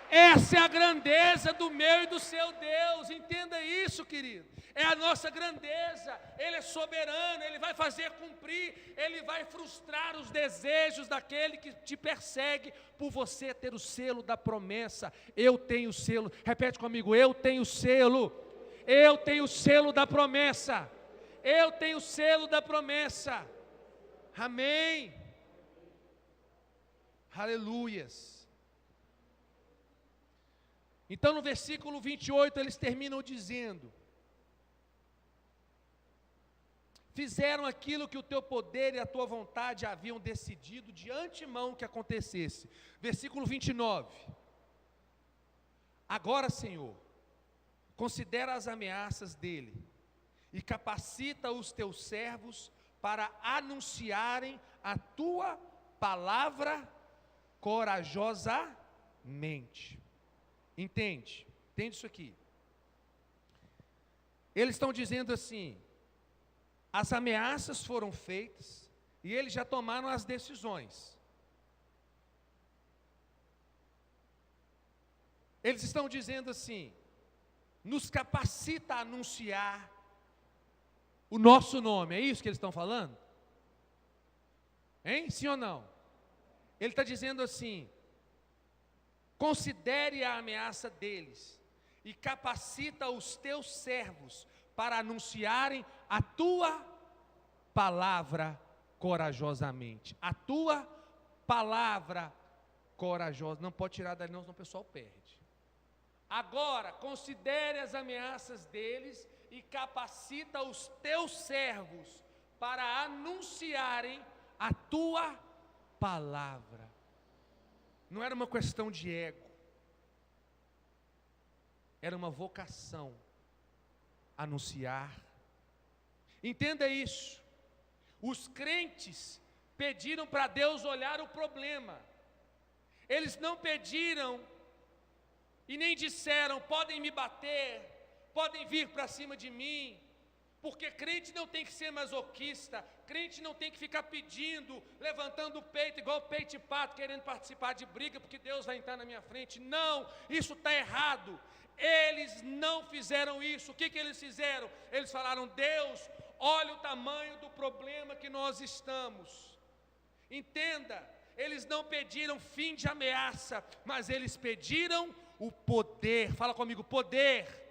Essa é a grandeza do meu e do seu Deus, entenda isso, querido. É a nossa grandeza, Ele é soberano, Ele vai fazer cumprir, Ele vai frustrar os desejos daquele que te persegue, por você ter o selo da promessa. Eu tenho o selo, repete comigo, eu tenho o selo da promessa, eu tenho o selo da promessa, amém, aleluias. Então no versículo 28 eles terminam dizendo: fizeram aquilo que o teu poder e a tua vontade haviam decidido de antemão que acontecesse. Versículo 29. Agora, Senhor, considera as ameaças dele e capacita os teus servos para anunciarem a tua palavra corajosamente. Entende isso aqui. Eles estão dizendo assim, as ameaças foram feitas e eles já tomaram as decisões. Eles estão dizendo assim, nos capacita a anunciar o nosso nome. É isso que eles estão falando? Hein? Sim ou não? Ele está dizendo assim, considere a ameaça deles e capacita os teus servos para anunciarem a tua palavra corajosamente. A tua palavra corajosa. Não pode tirar dali não, senão o pessoal perde. Agora, considere as ameaças deles e capacita os teus servos para anunciarem a tua palavra. Não era uma questão de ego, era uma vocação, anunciar. Entenda isso. Os crentes pediram para Deus olhar o problema. Eles não pediram e nem disseram: podem me bater, podem vir para cima de mim. Porque crente não tem que ser masoquista, crente não tem que ficar pedindo, levantando o peito, igual peito de pato, querendo participar de briga, porque Deus vai entrar na minha frente. Não, isso está errado. Eles não fizeram isso. O que eles fizeram? Eles falaram: Deus, olha o tamanho do problema que nós estamos. Entenda, eles não pediram fim de ameaça, mas eles pediram o poder. Fala comigo, poder.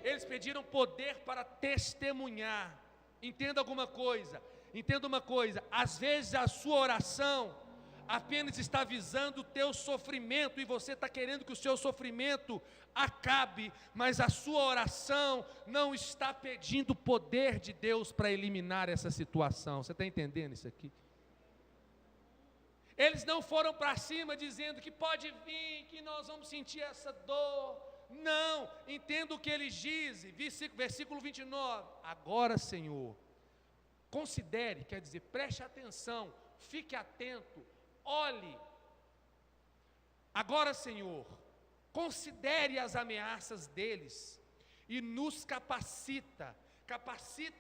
Eles pediram poder para testemunhar. Entenda uma coisa, às vezes a sua oração apenas está visando o teu sofrimento, e você está querendo que o seu sofrimento acabe, mas a sua oração não está pedindo o poder de Deus para eliminar essa situação. Você está entendendo isso aqui? Eles não foram para cima dizendo que pode vir, que nós vamos sentir essa dor. Não, entenda o que eles dizem, versículo 29, agora, Senhor, considere, quer dizer, preste atenção, fique atento, olhe, agora, Senhor, considere as ameaças deles, e nos capacita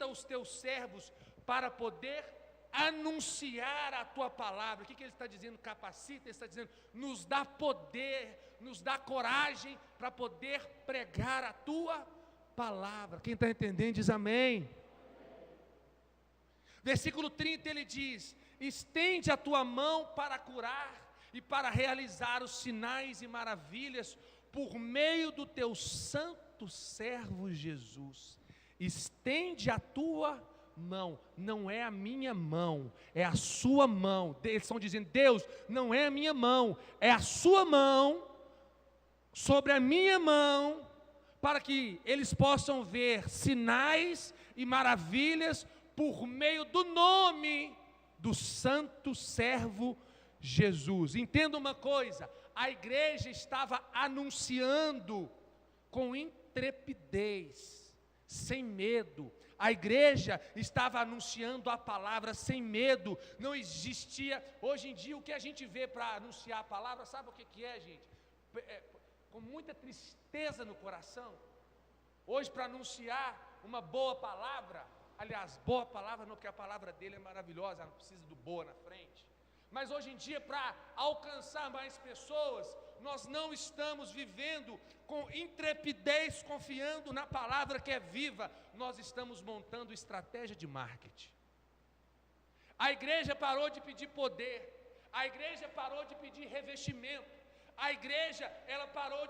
os teus servos, para poder anunciar a tua palavra. O que ele está dizendo? Capacita, ele está dizendo, nos dá poder, nos dá coragem para poder pregar a tua palavra. Quem está entendendo diz amém. Versículo 30 ele diz: estende a tua mão para curar e para realizar os sinais e maravilhas por meio do teu santo servo Jesus. Estende a tua mão, não é a minha mão, é a sua mão. Eles estão dizendo: Deus, não é a minha mão, é a sua mão sobre a minha mão, para que eles possam ver sinais e maravilhas por meio do nome do santo servo Jesus. Entenda uma coisa, a igreja estava anunciando com intrepidez, sem medo. A igreja estava anunciando a palavra sem medo. Não existia, hoje em dia o que a gente vê para anunciar a palavra, sabe o que é, gente? Com muita tristeza no coração. Hoje, para anunciar uma boa palavra, aliás, boa palavra não, porque a palavra dele é maravilhosa, não precisa do boa na frente. Mas hoje em dia, para alcançar mais pessoas, nós não estamos vivendo com intrepidez, confiando na palavra que é viva. Nós estamos montando estratégia de marketing. A igreja parou de pedir poder, a igreja parou de pedir revestimento, a igreja ela parou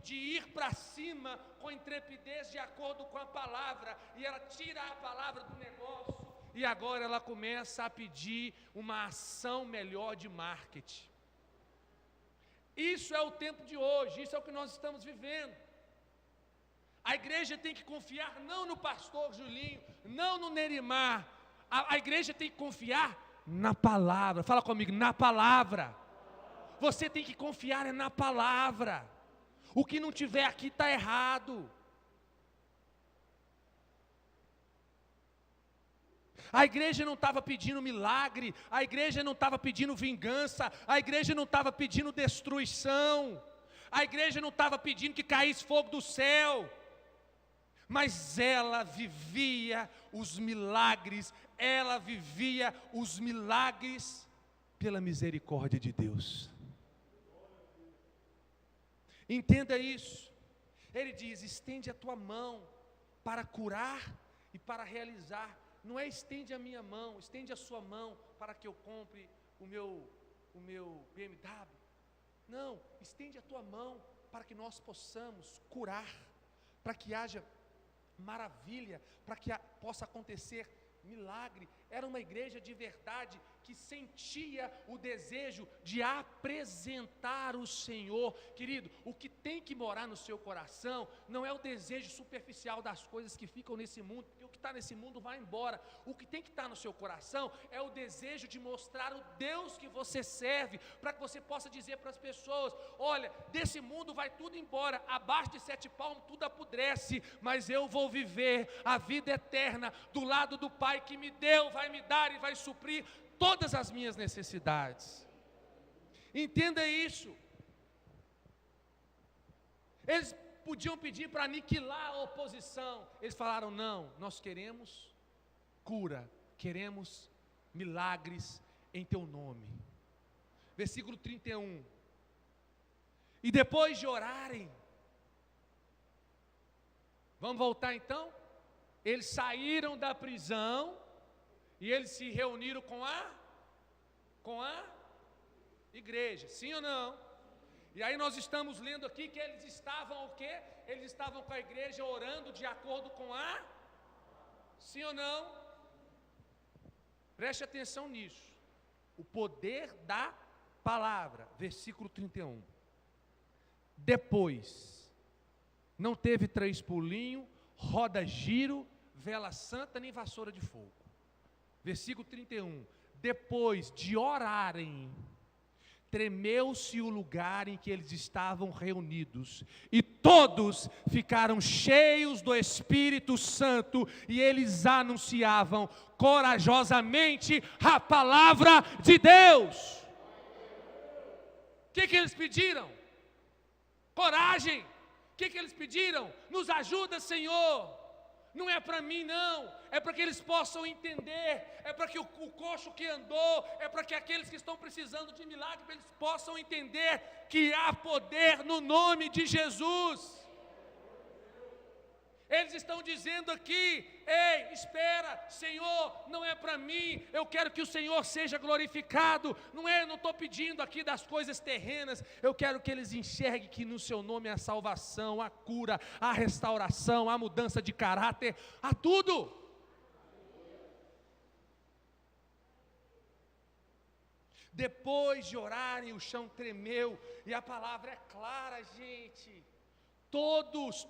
de ir para cima com intrepidez de acordo com a palavra, e ela tira a palavra do negócio. E agora ela começa a pedir uma ação melhor de marketing. Isso é o tempo de hoje, isso é o que nós estamos vivendo. A igreja tem que confiar não no pastor Julinho, não no Nerimar. A igreja tem que confiar na palavra. Fala comigo, na palavra. Você tem que confiar na palavra. O que não tiver aqui está errado. A igreja não estava pedindo milagre, a igreja não estava pedindo vingança, a igreja não estava pedindo destruição, a igreja não estava pedindo que caísse fogo do céu, mas ela vivia os milagres pela misericórdia de Deus. Entenda isso. Ele diz: estende a tua mão para curar e para realizar. Não é estende a minha mão, estende a sua mão para que eu compre o meu BMW. Não, estende a tua mão para que nós possamos curar, para que haja maravilha, para que possa acontecer milagre. era uma igreja de verdade, que sentia o desejo de apresentar o Senhor. Querido, o que tem que morar no seu coração não é o desejo superficial das coisas que ficam nesse mundo, porque o que está nesse mundo vai embora. O que tem que estar no seu coração é o desejo de mostrar o Deus que você serve, para que você possa dizer para as pessoas: olha, desse mundo vai tudo embora, abaixo de 7 palmos tudo apodrece, mas eu vou viver a vida eterna do lado do Pai que me deu, vai me dar e vai suprir todas as minhas necessidades. Entenda isso. Eles podiam pedir para aniquilar a oposição, eles falaram: não, nós queremos cura, queremos milagres em teu nome. Versículo 31. E depois de orarem, vamos voltar então? Eles saíram da prisão e eles se reuniram com a igreja, sim ou não? E aí nós estamos lendo aqui que eles estavam o quê? Eles estavam com a igreja orando de acordo com sim ou não? Preste atenção nisso. O poder da palavra, versículo 31. Depois, não teve 3 pulinhos, roda giro, vela santa, nem vassoura de fogo. Versículo 31. Depois de orarem, tremeu-se o lugar em que eles estavam reunidos, e todos ficaram cheios do Espírito Santo, e eles anunciavam corajosamente a palavra de Deus. O que eles pediram? Coragem. O que eles pediram? Nos ajuda, Senhor. Não é para mim não, é para que eles possam entender, é para que o coxo que andou, é para que aqueles que estão precisando de milagre, eles possam entender que há poder no nome de Jesus. Eles estão dizendo aqui: ei, espera, Senhor, não é para mim, eu quero que o Senhor seja glorificado, não estou pedindo aqui das coisas terrenas, eu quero que eles enxerguem que no seu nome há salvação, há cura, há restauração, há mudança de caráter, há tudo. Depois de orarem, o chão tremeu, e a palavra é clara, gente. Todos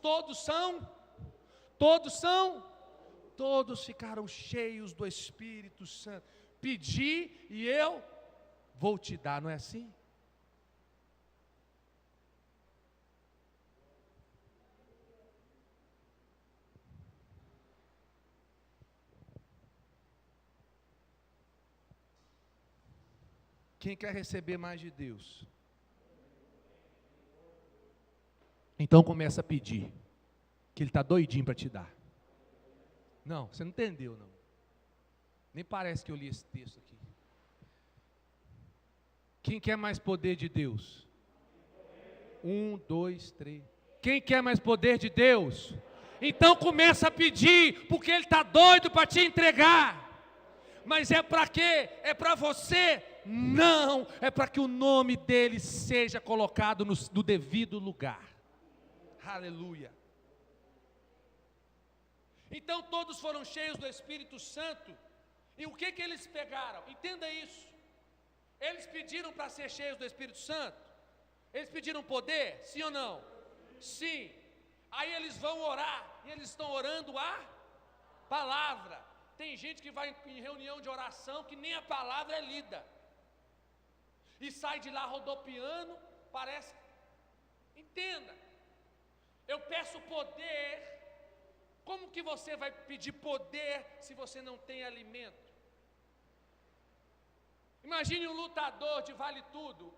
ficaram cheios do Espírito Santo. Pedi e eu vou te dar, não é assim? Quem quer receber mais de Deus? Então começa a pedir, que Ele está doidinho para te dar. Não, você não entendeu não. Nem parece que eu li esse texto aqui. Quem quer mais poder de Deus? 1, 2, 3. Quem quer mais poder de Deus? Então começa a pedir, porque Ele está doido para te entregar. Mas é para quê? É para você? Não, é para que o nome dEle seja colocado no devido lugar. Aleluia. Então todos foram cheios do Espírito Santo. E o que eles pegaram? Entenda isso. Eles pediram para ser cheios do Espírito Santo? Eles pediram poder? Sim ou não? Sim. Aí eles vão orar, e eles estão orando a palavra. Tem gente que vai em reunião de oração que nem a palavra é lida, e sai de lá rodopiando, parece. Entenda, eu peço poder. Como que você vai pedir poder se você não tem alimento? Imagine um lutador de vale tudo,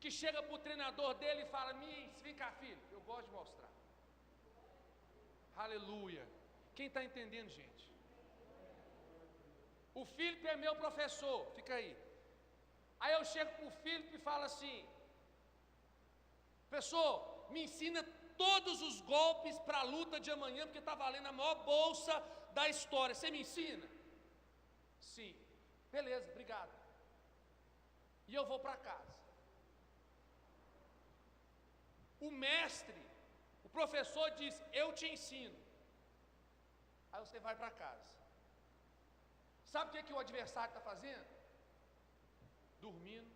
que chega para o treinador dele e fala: vem cá, filho, eu gosto de mostrar. Aleluia. Quem está entendendo, gente? O Felipe é meu professor, fica aí. Aí eu chego para o Felipe e falo assim: professor, me ensina todos os golpes para a luta de amanhã, porque está valendo a maior bolsa da história. Você me ensina? Sim. Beleza, obrigado. E eu vou para casa. O mestre, o professor diz: eu te ensino. Aí você vai para casa. Sabe o que o adversário está fazendo? Dormindo,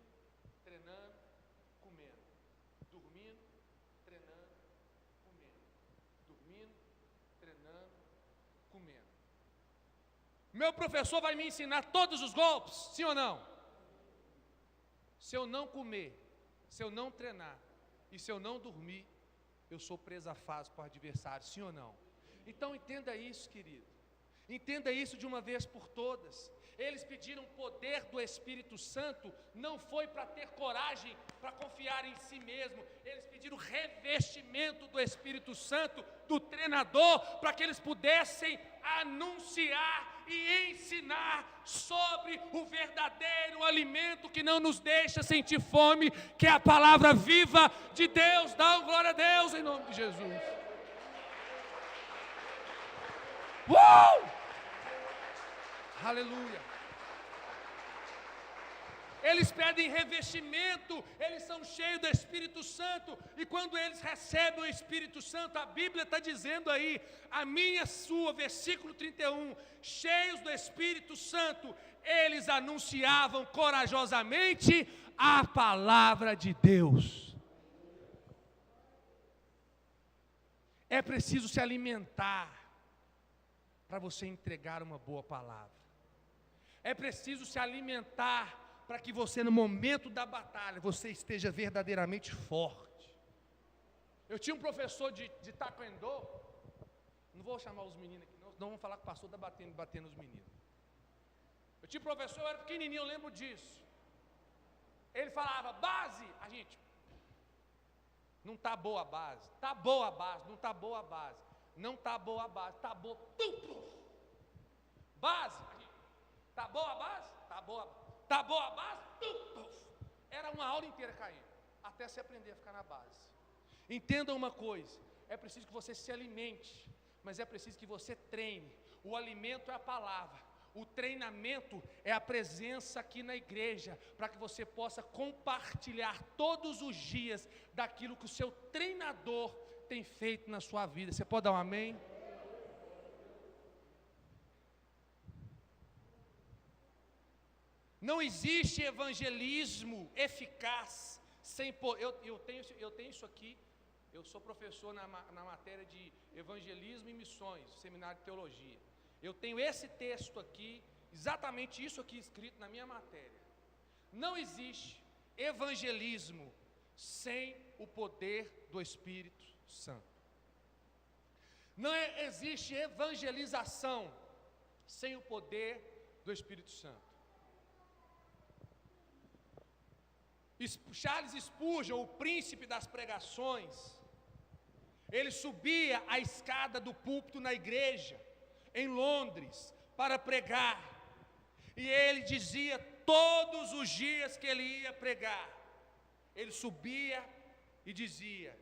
treinando, comendo. Dormindo, treinando, comendo. Dormindo, treinando, comendo. Meu professor vai me ensinar todos os golpes, sim ou não? Se eu não comer, se eu não treinar e se eu não dormir, eu sou presa fácil para o adversário, sim ou não? Então entenda isso, querido. Entenda isso de uma vez por todas. Eles pediram poder do Espírito Santo, não foi para ter coragem, para confiar em si mesmo. Eles pediram revestimento do Espírito Santo, do treinador, para que eles pudessem anunciar e ensinar sobre o verdadeiro alimento que não nos deixa sentir fome, que é a palavra viva de Deus. Dá uma glória a Deus em nome de Jesus. Aleluia. Eles pedem revestimento, eles são cheios do Espírito Santo, e quando eles recebem o Espírito Santo, a Bíblia está dizendo aí, a minha, sua, versículo 31, cheios do Espírito Santo, eles anunciavam corajosamente a palavra de Deus. É preciso se alimentar para você entregar uma boa palavra. É preciso se alimentar para que você, no momento da batalha, você esteja verdadeiramente forte. Eu tinha um professor de taekwondo, não vou chamar os meninos aqui, não vamos falar que o pastor está batendo os meninos. Eu tinha um professor, eu era pequenininho, eu lembro disso. Ele falava, base, a gente, não está boa a base, está boa a base, não está boa a base, não está boa a base, está boa, base, a gente, está boa a base, está boa a base. Tá boa a base? Era uma aula inteira caindo, até se aprender a ficar na base. Entenda uma coisa, é preciso que você se alimente, mas é preciso que você treine. O alimento é a palavra, o treinamento é a presença aqui na igreja, para que você possa compartilhar todos os dias daquilo que o seu treinador tem feito na sua vida. Você pode dar um amém? Não existe evangelismo eficaz sem eu tenho isso aqui. Eu sou professor na matéria de evangelismo e missões, seminário de teologia. Eu tenho esse texto aqui, exatamente isso aqui escrito na minha matéria. Não existe evangelismo sem o poder do Espírito Santo. Não existe evangelização sem o poder do Espírito Santo. Charles Spurgeon, o príncipe das pregações, ele subia a escada do púlpito na igreja, em Londres, para pregar, e ele dizia todos os dias que ele ia pregar, ele subia e dizia,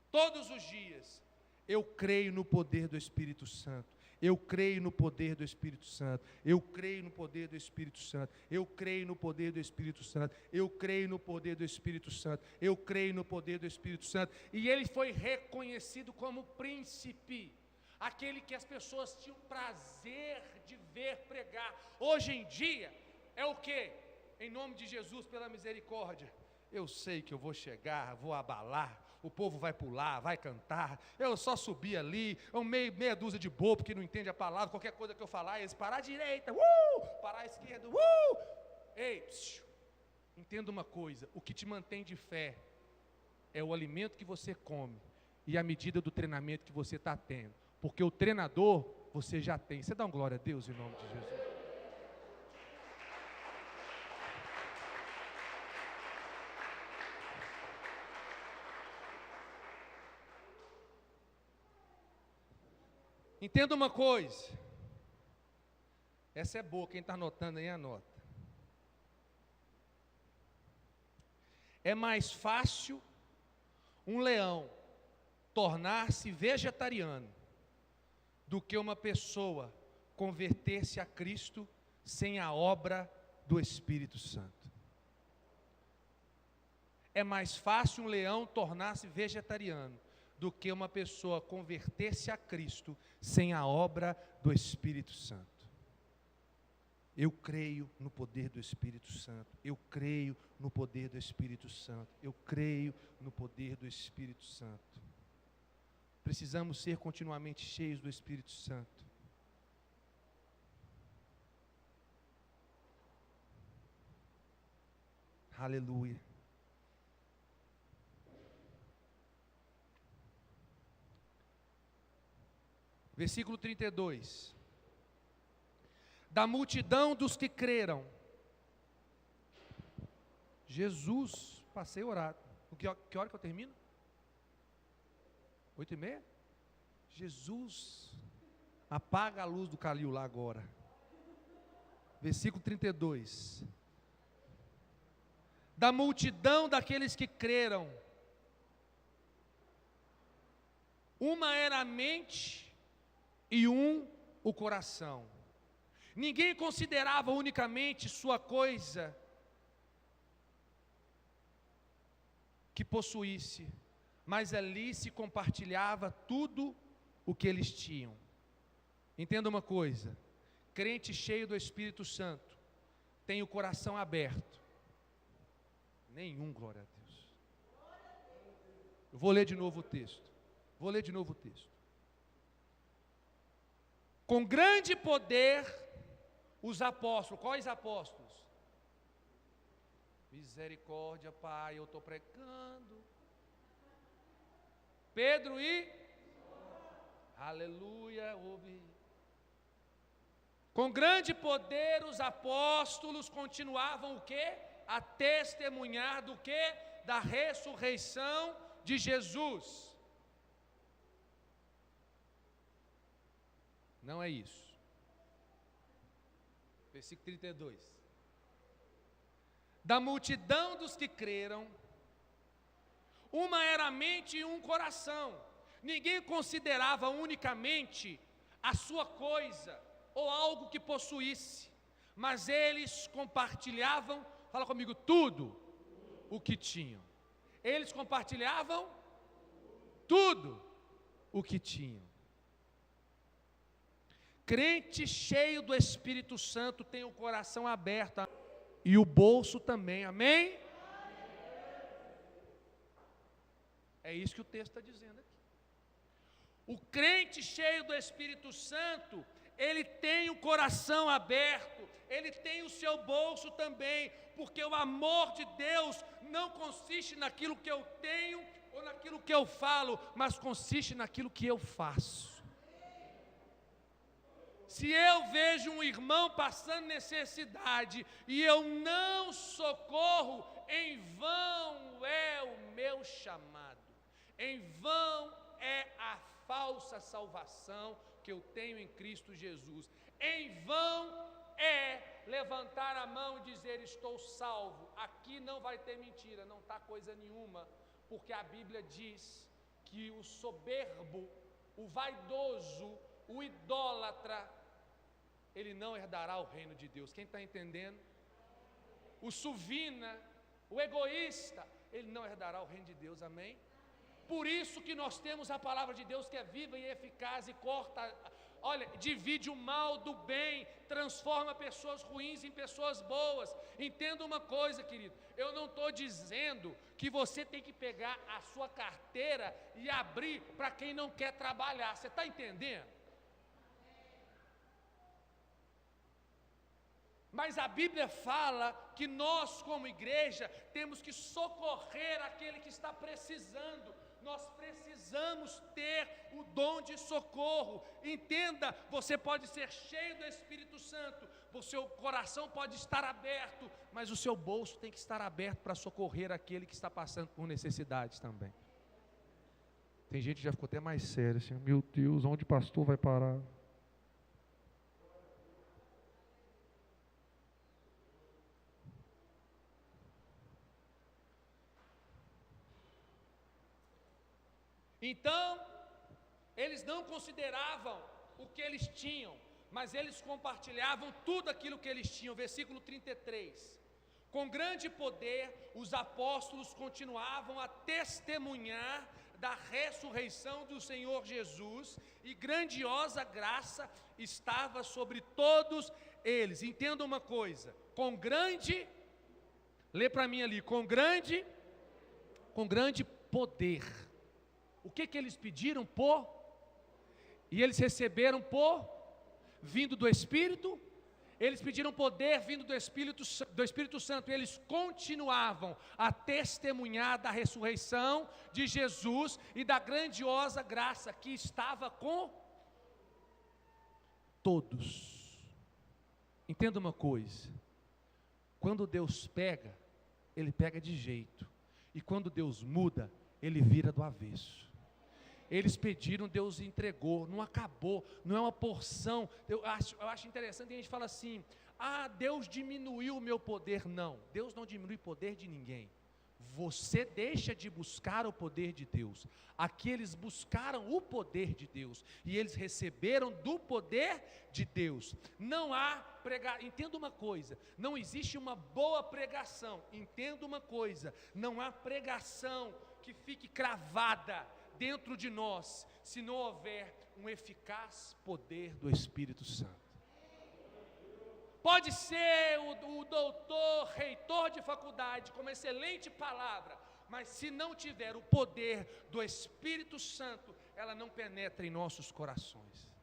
todos os dias, eu creio no poder do Espírito Santo. Eu creio no poder do Espírito Santo. Eu creio no poder do Espírito Santo. Eu creio no poder do Espírito Santo. Eu creio no poder do Espírito Santo. Eu creio no poder do Espírito Santo. E ele foi reconhecido como príncipe, aquele que as pessoas tinham prazer de ver pregar. Hoje em dia é o quê? Em nome de Jesus, pela misericórdia. Eu sei que eu vou chegar, vou abalar, o povo vai pular, vai cantar, eu só subi ali, meia dúzia de bobo que não entende a palavra, qualquer coisa que eu falar, eles parar à direita, parar à esquerda, Ei, entenda uma coisa, o que te mantém de fé é o alimento que você come e a medida do treinamento que você está tendo, porque o treinador você já tem. Você dá uma glória a Deus em nome de Jesus? Entenda uma coisa, essa é boa, quem está anotando aí anota. É mais fácil um leão tornar-se vegetariano do que uma pessoa converter-se a Cristo sem a obra do Espírito Santo. É mais fácil um leão tornar-se vegetariano do que uma pessoa converter-se a Cristo sem a obra do Espírito Santo. Eu creio no poder do Espírito Santo. Eu creio no poder do Espírito Santo. Eu creio no poder do Espírito Santo. Precisamos ser continuamente cheios do Espírito Santo. Aleluia. Versículo 32. Da multidão dos que creram. Jesus, passei orado. Que hora que eu termino? 8h30? Jesus, apaga a luz do Calil lá agora. Versículo 32. Da multidão daqueles que creram, uma era a mente e o coração. Ninguém considerava unicamente sua coisa que possuísse, mas ali se compartilhava tudo o que eles tinham. Entenda uma coisa: crente cheio do Espírito Santo tem o coração aberto. Nenhum, glória a Deus. Eu vou ler de novo o texto. Com grande poder, os apóstolos, quais apóstolos? Misericórdia, Pai, eu estou pregando. Pedro e? Aleluia, ouve. Com grande poder, os apóstolos continuavam o quê? A testemunhar do quê? Da ressurreição de Jesus. Não é isso. Versículo 32. Da multidão dos que creram, uma era a mente e um coração. Ninguém considerava unicamente a sua coisa ou algo que possuísse, mas eles compartilhavam, fala comigo, tudo o que tinham. Eles compartilhavam tudo o que tinham. Crente cheio do Espírito Santo tem o coração aberto e o bolso também, amém? É isso que o texto está dizendo aqui. O crente cheio do Espírito Santo, ele tem o coração aberto, ele tem o seu bolso também, porque o amor de Deus não consiste naquilo que eu tenho ou naquilo que eu falo, mas consiste naquilo que eu faço. Se eu vejo um irmão passando necessidade e eu não socorro, em vão é o meu chamado, em vão é a falsa salvação que eu tenho em Cristo Jesus, em vão é levantar a mão e dizer estou salvo. Aqui não vai ter mentira, não está coisa nenhuma, porque a Bíblia diz que o soberbo, o vaidoso, o idólatra, ele não herdará o reino de Deus. Quem está entendendo? O suvina, o egoísta, ele não herdará o reino de Deus, amém? Por isso que nós temos a palavra de Deus que é viva e eficaz e corta, olha, divide o mal do bem, transforma pessoas ruins em pessoas boas. Entenda uma coisa, querido, eu não estou dizendo que você tem que pegar a sua carteira e abrir para quem não quer trabalhar, você está entendendo? Mas a Bíblia fala que nós como igreja temos que socorrer aquele que está precisando. Nós precisamos ter o dom de socorro. Entenda, você pode ser cheio do Espírito Santo, o seu coração pode estar aberto, mas o seu bolso tem que estar aberto para socorrer aquele que está passando por necessidades também. Tem gente que já ficou até mais sério assim, meu Deus, onde o pastor vai parar? Então, eles não consideravam o que eles tinham, mas eles compartilhavam tudo aquilo que eles tinham. Versículo 33. Com grande poder, os apóstolos continuavam a testemunhar da ressurreição do Senhor Jesus, e grandiosa graça estava sobre todos eles, entenda uma coisa, com grande, lê para mim ali, com grande poder. O que eles pediram? E eles receberam vindo do Espírito. Eles pediram poder vindo do Espírito Santo, e eles continuavam a testemunhar da ressurreição de Jesus e da grandiosa graça que estava com todos. Entenda uma coisa, quando Deus pega, Ele pega de jeito, e quando Deus muda, Ele vira do avesso. Eles pediram, Deus entregou, não acabou, não é uma porção. Eu acho interessante, a gente fala assim, Deus diminuiu o meu poder. Não, Deus não diminui o poder de ninguém. Você deixa de buscar o poder de Deus. Aqui eles buscaram o poder de Deus, e eles receberam do poder de Deus. Não há entenda uma coisa, não existe uma boa pregação. Entenda uma coisa, não há pregação que fique cravada dentro de nós, se não houver um eficaz poder do Espírito Santo. Pode ser o doutor, reitor de faculdade, com uma excelente palavra, mas se não tiver o poder do Espírito Santo, ela não penetra em nossos corações.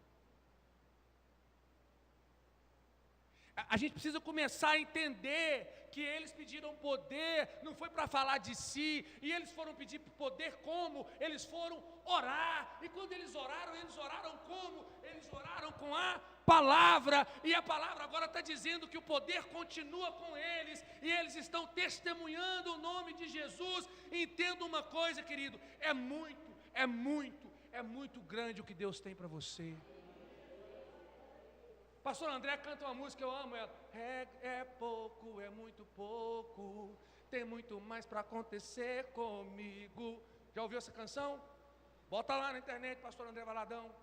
A gente precisa começar a entender que eles pediram poder, não foi para falar de si, e eles foram pedir poder como? Eles foram orar, e quando eles oraram como? Eles oraram com a palavra, e a palavra agora está dizendo que o poder continua com eles, e eles estão testemunhando o nome de Jesus. Entenda uma coisa, querido, é muito grande o que Deus tem para você. Pastor André canta uma música, eu amo ela. É pouco, é muito pouco, tem muito mais para acontecer comigo. Já ouviu essa canção? Bota lá na internet, Pastor André Valadão.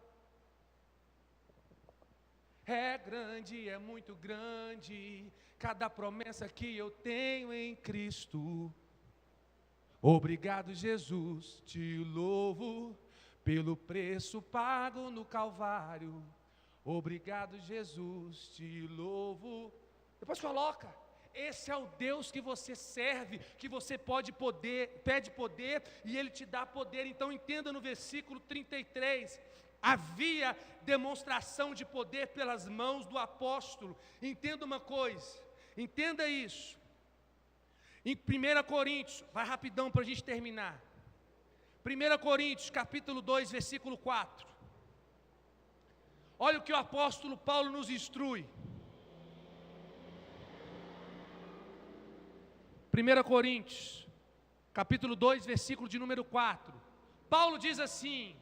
É grande, é muito grande, cada promessa que eu tenho em Cristo. Obrigado, Jesus, te louvo pelo preço pago no Calvário. Obrigado, Jesus, te louvo. Depois coloca, esse é o Deus que você serve, que você pede poder, e Ele te dá poder. Então entenda no versículo 33, havia demonstração de poder pelas mãos do apóstolo. Entenda uma coisa, entenda isso. Em 1 Coríntios, vai rapidão para a gente terminar. 1 Coríntios, capítulo 2, versículo 4. Olha o que o apóstolo Paulo nos instrui. 1 Coríntios, capítulo 2, versículo de número 4. Paulo diz assim: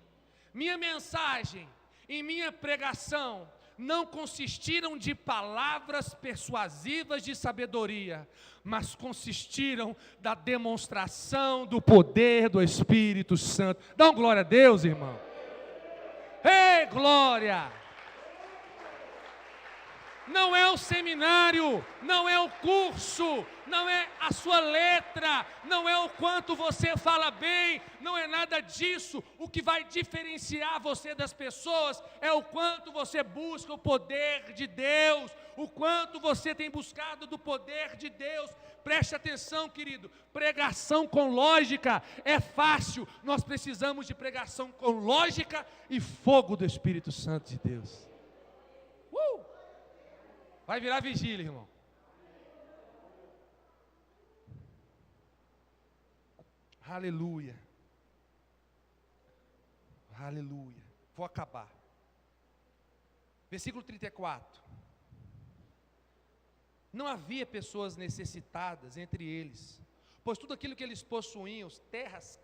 minha mensagem e minha pregação não consistiram de palavras persuasivas de sabedoria, mas consistiram da demonstração do poder do Espírito Santo. Dá uma glória a Deus, irmão. Ei, glória! Não é o seminário, não é o curso, não é a sua letra, não é o quanto você fala bem, não é nada disso. O que vai diferenciar você das pessoas é o quanto você busca o poder de Deus, o quanto você tem buscado do poder de Deus. Preste atenção, querido, pregação com lógica é fácil, nós precisamos de pregação com lógica e fogo do Espírito Santo de Deus. Vai virar vigília, irmão. Aleluia. Aleluia. Vou acabar. Versículo 34. Não havia pessoas necessitadas entre eles, pois tudo aquilo que eles possuíam, terras,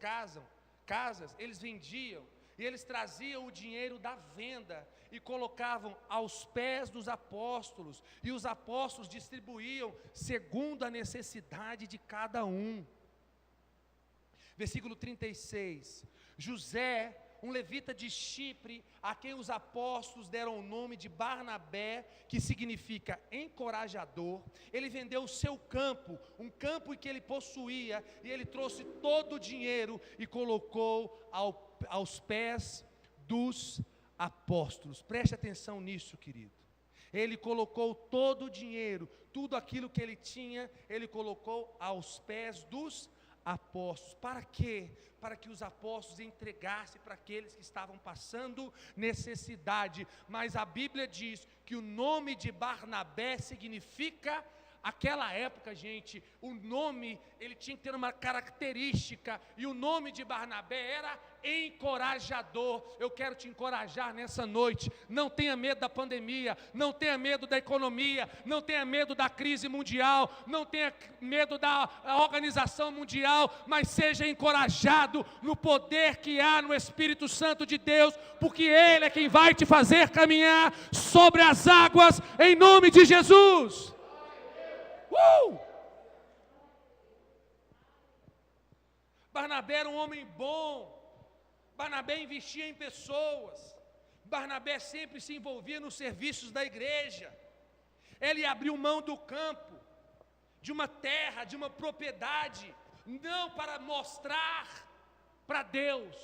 casas, eles vendiam, e eles traziam o dinheiro da venda e colocavam aos pés dos apóstolos, e os apóstolos distribuíam segundo a necessidade de cada um. Versículo 36, José, um levita de Chipre, a quem os apóstolos deram o nome de Barnabé, que significa encorajador, ele vendeu o seu campo, um campo que ele possuía, e ele trouxe todo o dinheiro e colocou aos pés dos apóstolos. Preste atenção nisso, querido. ele colocou todo o dinheiro, tudo aquilo que ele tinha, ele colocou aos pés dos apóstolos. Para quê? Para que os apóstolos entregassem para aqueles que estavam passando necessidade. Mas a Bíblia diz que o nome de Barnabé significa, aquela época, gente, o nome, ele tinha que ter uma característica, e o nome de Barnabé era encorajador. Eu quero te encorajar nessa noite. Não tenha medo da pandemia, não tenha medo da economia, não tenha medo da crise mundial, não tenha medo da organização mundial, mas seja encorajado no poder que há no Espírito Santo de Deus, porque Ele é quem vai te fazer caminhar sobre as águas, em nome de Jesus. Barnabé era um homem bom. Barnabé investia em pessoas. Barnabé sempre se envolvia nos serviços da igreja. Ele abriu mão do campo, de uma terra, de uma propriedade, não para mostrar para Deus,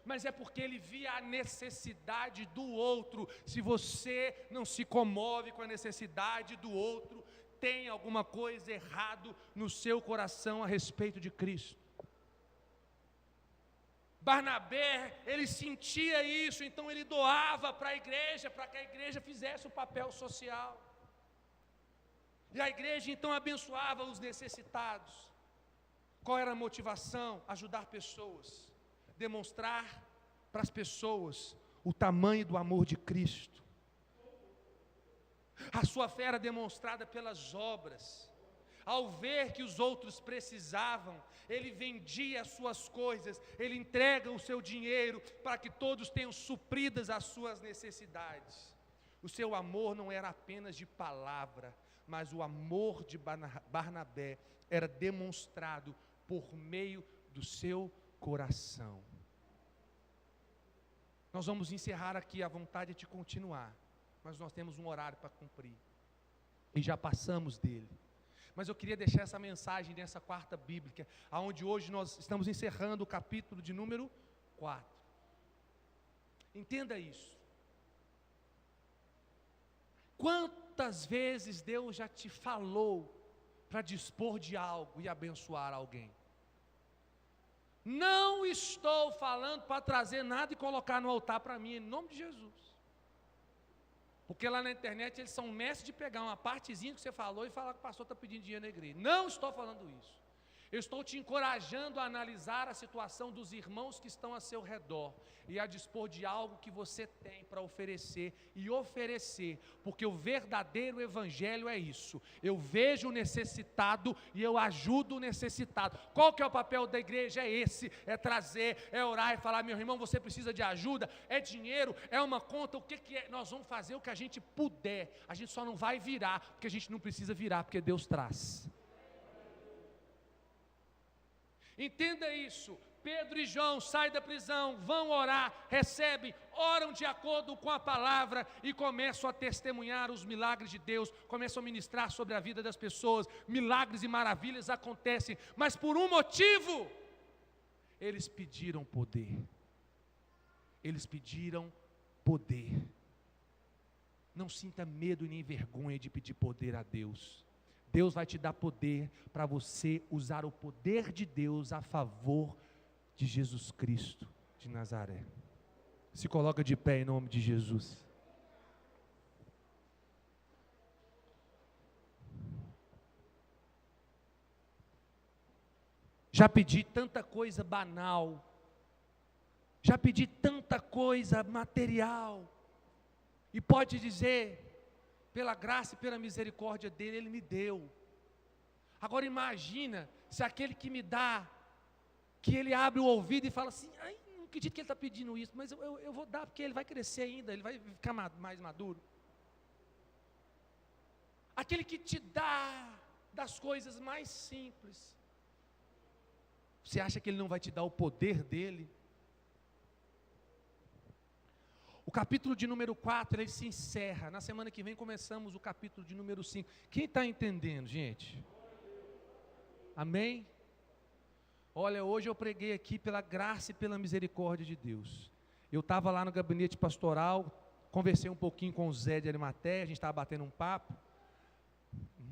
mas é porque ele via a necessidade do outro. Se você não se comove com a necessidade do outro, tem alguma coisa errado no seu coração a respeito de Cristo. Barnabé, ele sentia isso, então ele doava para a igreja, para que a igreja fizesse o papel social. E a igreja então abençoava os necessitados. Qual era a motivação? Ajudar pessoas, demonstrar para as pessoas o tamanho do amor de Cristo. A sua fé era demonstrada pelas obras. Ao ver que os outros precisavam, ele vendia as suas coisas, ele entrega o seu dinheiro para que todos tenham supridas as suas necessidades. O seu amor não era apenas de palavra, mas o amor de Barnabé era demonstrado por meio do seu coração. Nós vamos encerrar aqui, a vontade de continuar, mas nós temos um horário para cumprir, e já passamos dele. Mas eu queria deixar essa mensagem nessa quarta bíblica, aonde hoje nós estamos encerrando o capítulo de número 4. Entenda isso. Quantas vezes Deus já te falou para dispor de algo e abençoar alguém? Não estou falando para trazer nada e colocar no altar para mim, em nome de Jesus. Porque lá na internet eles são mestres de pegar uma partezinha que você falou e falar que o pastor está pedindo dinheiro na igreja. Não estou falando isso. Eu estou te encorajando a analisar a situação dos irmãos que estão a seu redor e a dispor de algo que você tem para oferecer e oferecer, porque o verdadeiro evangelho é isso. Eu vejo o necessitado e eu ajudo o necessitado. Qual que é o papel da igreja? É esse, é trazer, é orar e falar: meu irmão, você precisa de ajuda, é dinheiro, é uma conta, o que é? Nós vamos fazer o que a gente puder, a gente só não vai virar, porque a gente não precisa virar, porque Deus traz. Entenda isso. Pedro e João saem da prisão, vão orar, recebem, oram de acordo com a palavra e começam a testemunhar os milagres de Deus, começam a ministrar sobre a vida das pessoas, milagres e maravilhas acontecem, mas por um motivo: eles pediram poder. Eles pediram poder. Não sinta medo nem vergonha de pedir poder a Deus. Deus vai te dar poder para você usar o poder de Deus a favor de Jesus Cristo de Nazaré. Se coloca de pé em nome de Jesus. Já pedi tanta coisa banal, já pedi tanta coisa material, e pode dizer: pela graça e pela misericórdia dele, ele me deu. Agora imagina se aquele que me dá, que ele abre o ouvido e fala assim: ai, não acredito que ele está pedindo isso, mas eu vou dar, porque ele vai crescer ainda, ele vai ficar mais maduro. Aquele que te dá das coisas mais simples, você acha que ele não vai te dar o poder dele? O capítulo de número 4, ele se encerra. Na semana que vem começamos o capítulo de número 5. Quem está entendendo, gente? Amém? Olha, hoje eu preguei aqui pela graça e pela misericórdia de Deus. Eu estava lá no gabinete pastoral, conversei um pouquinho com o Zé de Arimateia, a gente estava batendo um papo,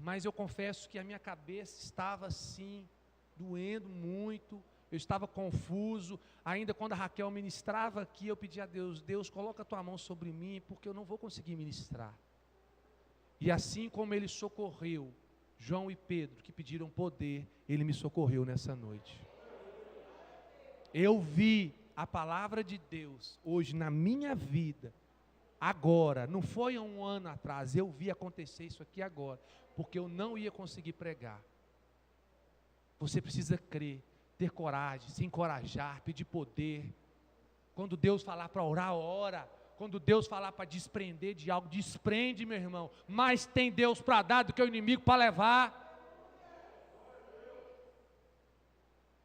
mas eu confesso que a minha cabeça estava assim, doendo muito, eu estava confuso. Ainda quando a Raquel ministrava aqui, eu pedi a Deus: Deus, coloca a tua mão sobre mim, porque eu não vou conseguir ministrar. E assim como ele socorreu João e Pedro, que pediram poder, ele me socorreu nessa noite. Eu vi a palavra de Deus hoje na minha vida, agora, não foi há um ano atrás, eu vi acontecer isso aqui agora, porque eu não ia conseguir pregar. Você precisa crer, ter coragem, se encorajar, pedir poder. Quando Deus falar para orar, ora. Quando Deus falar para desprender de algo, desprende, meu irmão. Mais tem Deus para dar do que o inimigo para levar.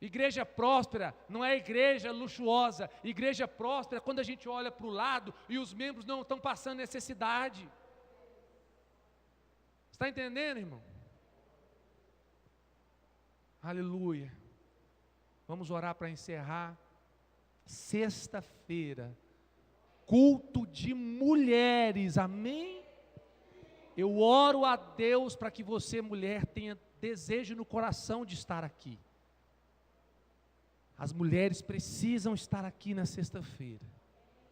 Igreja próspera não é igreja luxuosa. Igreja próspera é quando a gente olha para o lado e os membros não estão passando necessidade. Está entendendo, irmão? Aleluia. Vamos orar para encerrar. Sexta-feira, culto de mulheres, amém? Eu oro a Deus para que você, mulher, tenha desejo no coração de estar aqui. As mulheres precisam estar aqui na sexta-feira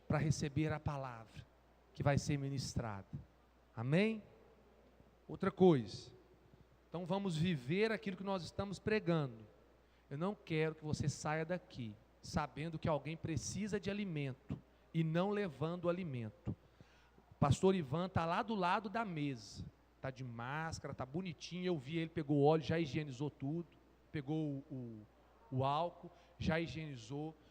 para receber a palavra que vai ser ministrada, amém? Outra coisa, então vamos viver aquilo que nós estamos pregando. Eu não quero que você saia daqui sabendo que alguém precisa de alimento e não levando o alimento. O pastor Ivan está lá do lado da mesa, está de máscara, está bonitinho. Eu vi ele, pegou o óleo, já higienizou tudo, pegou o álcool, já higienizou.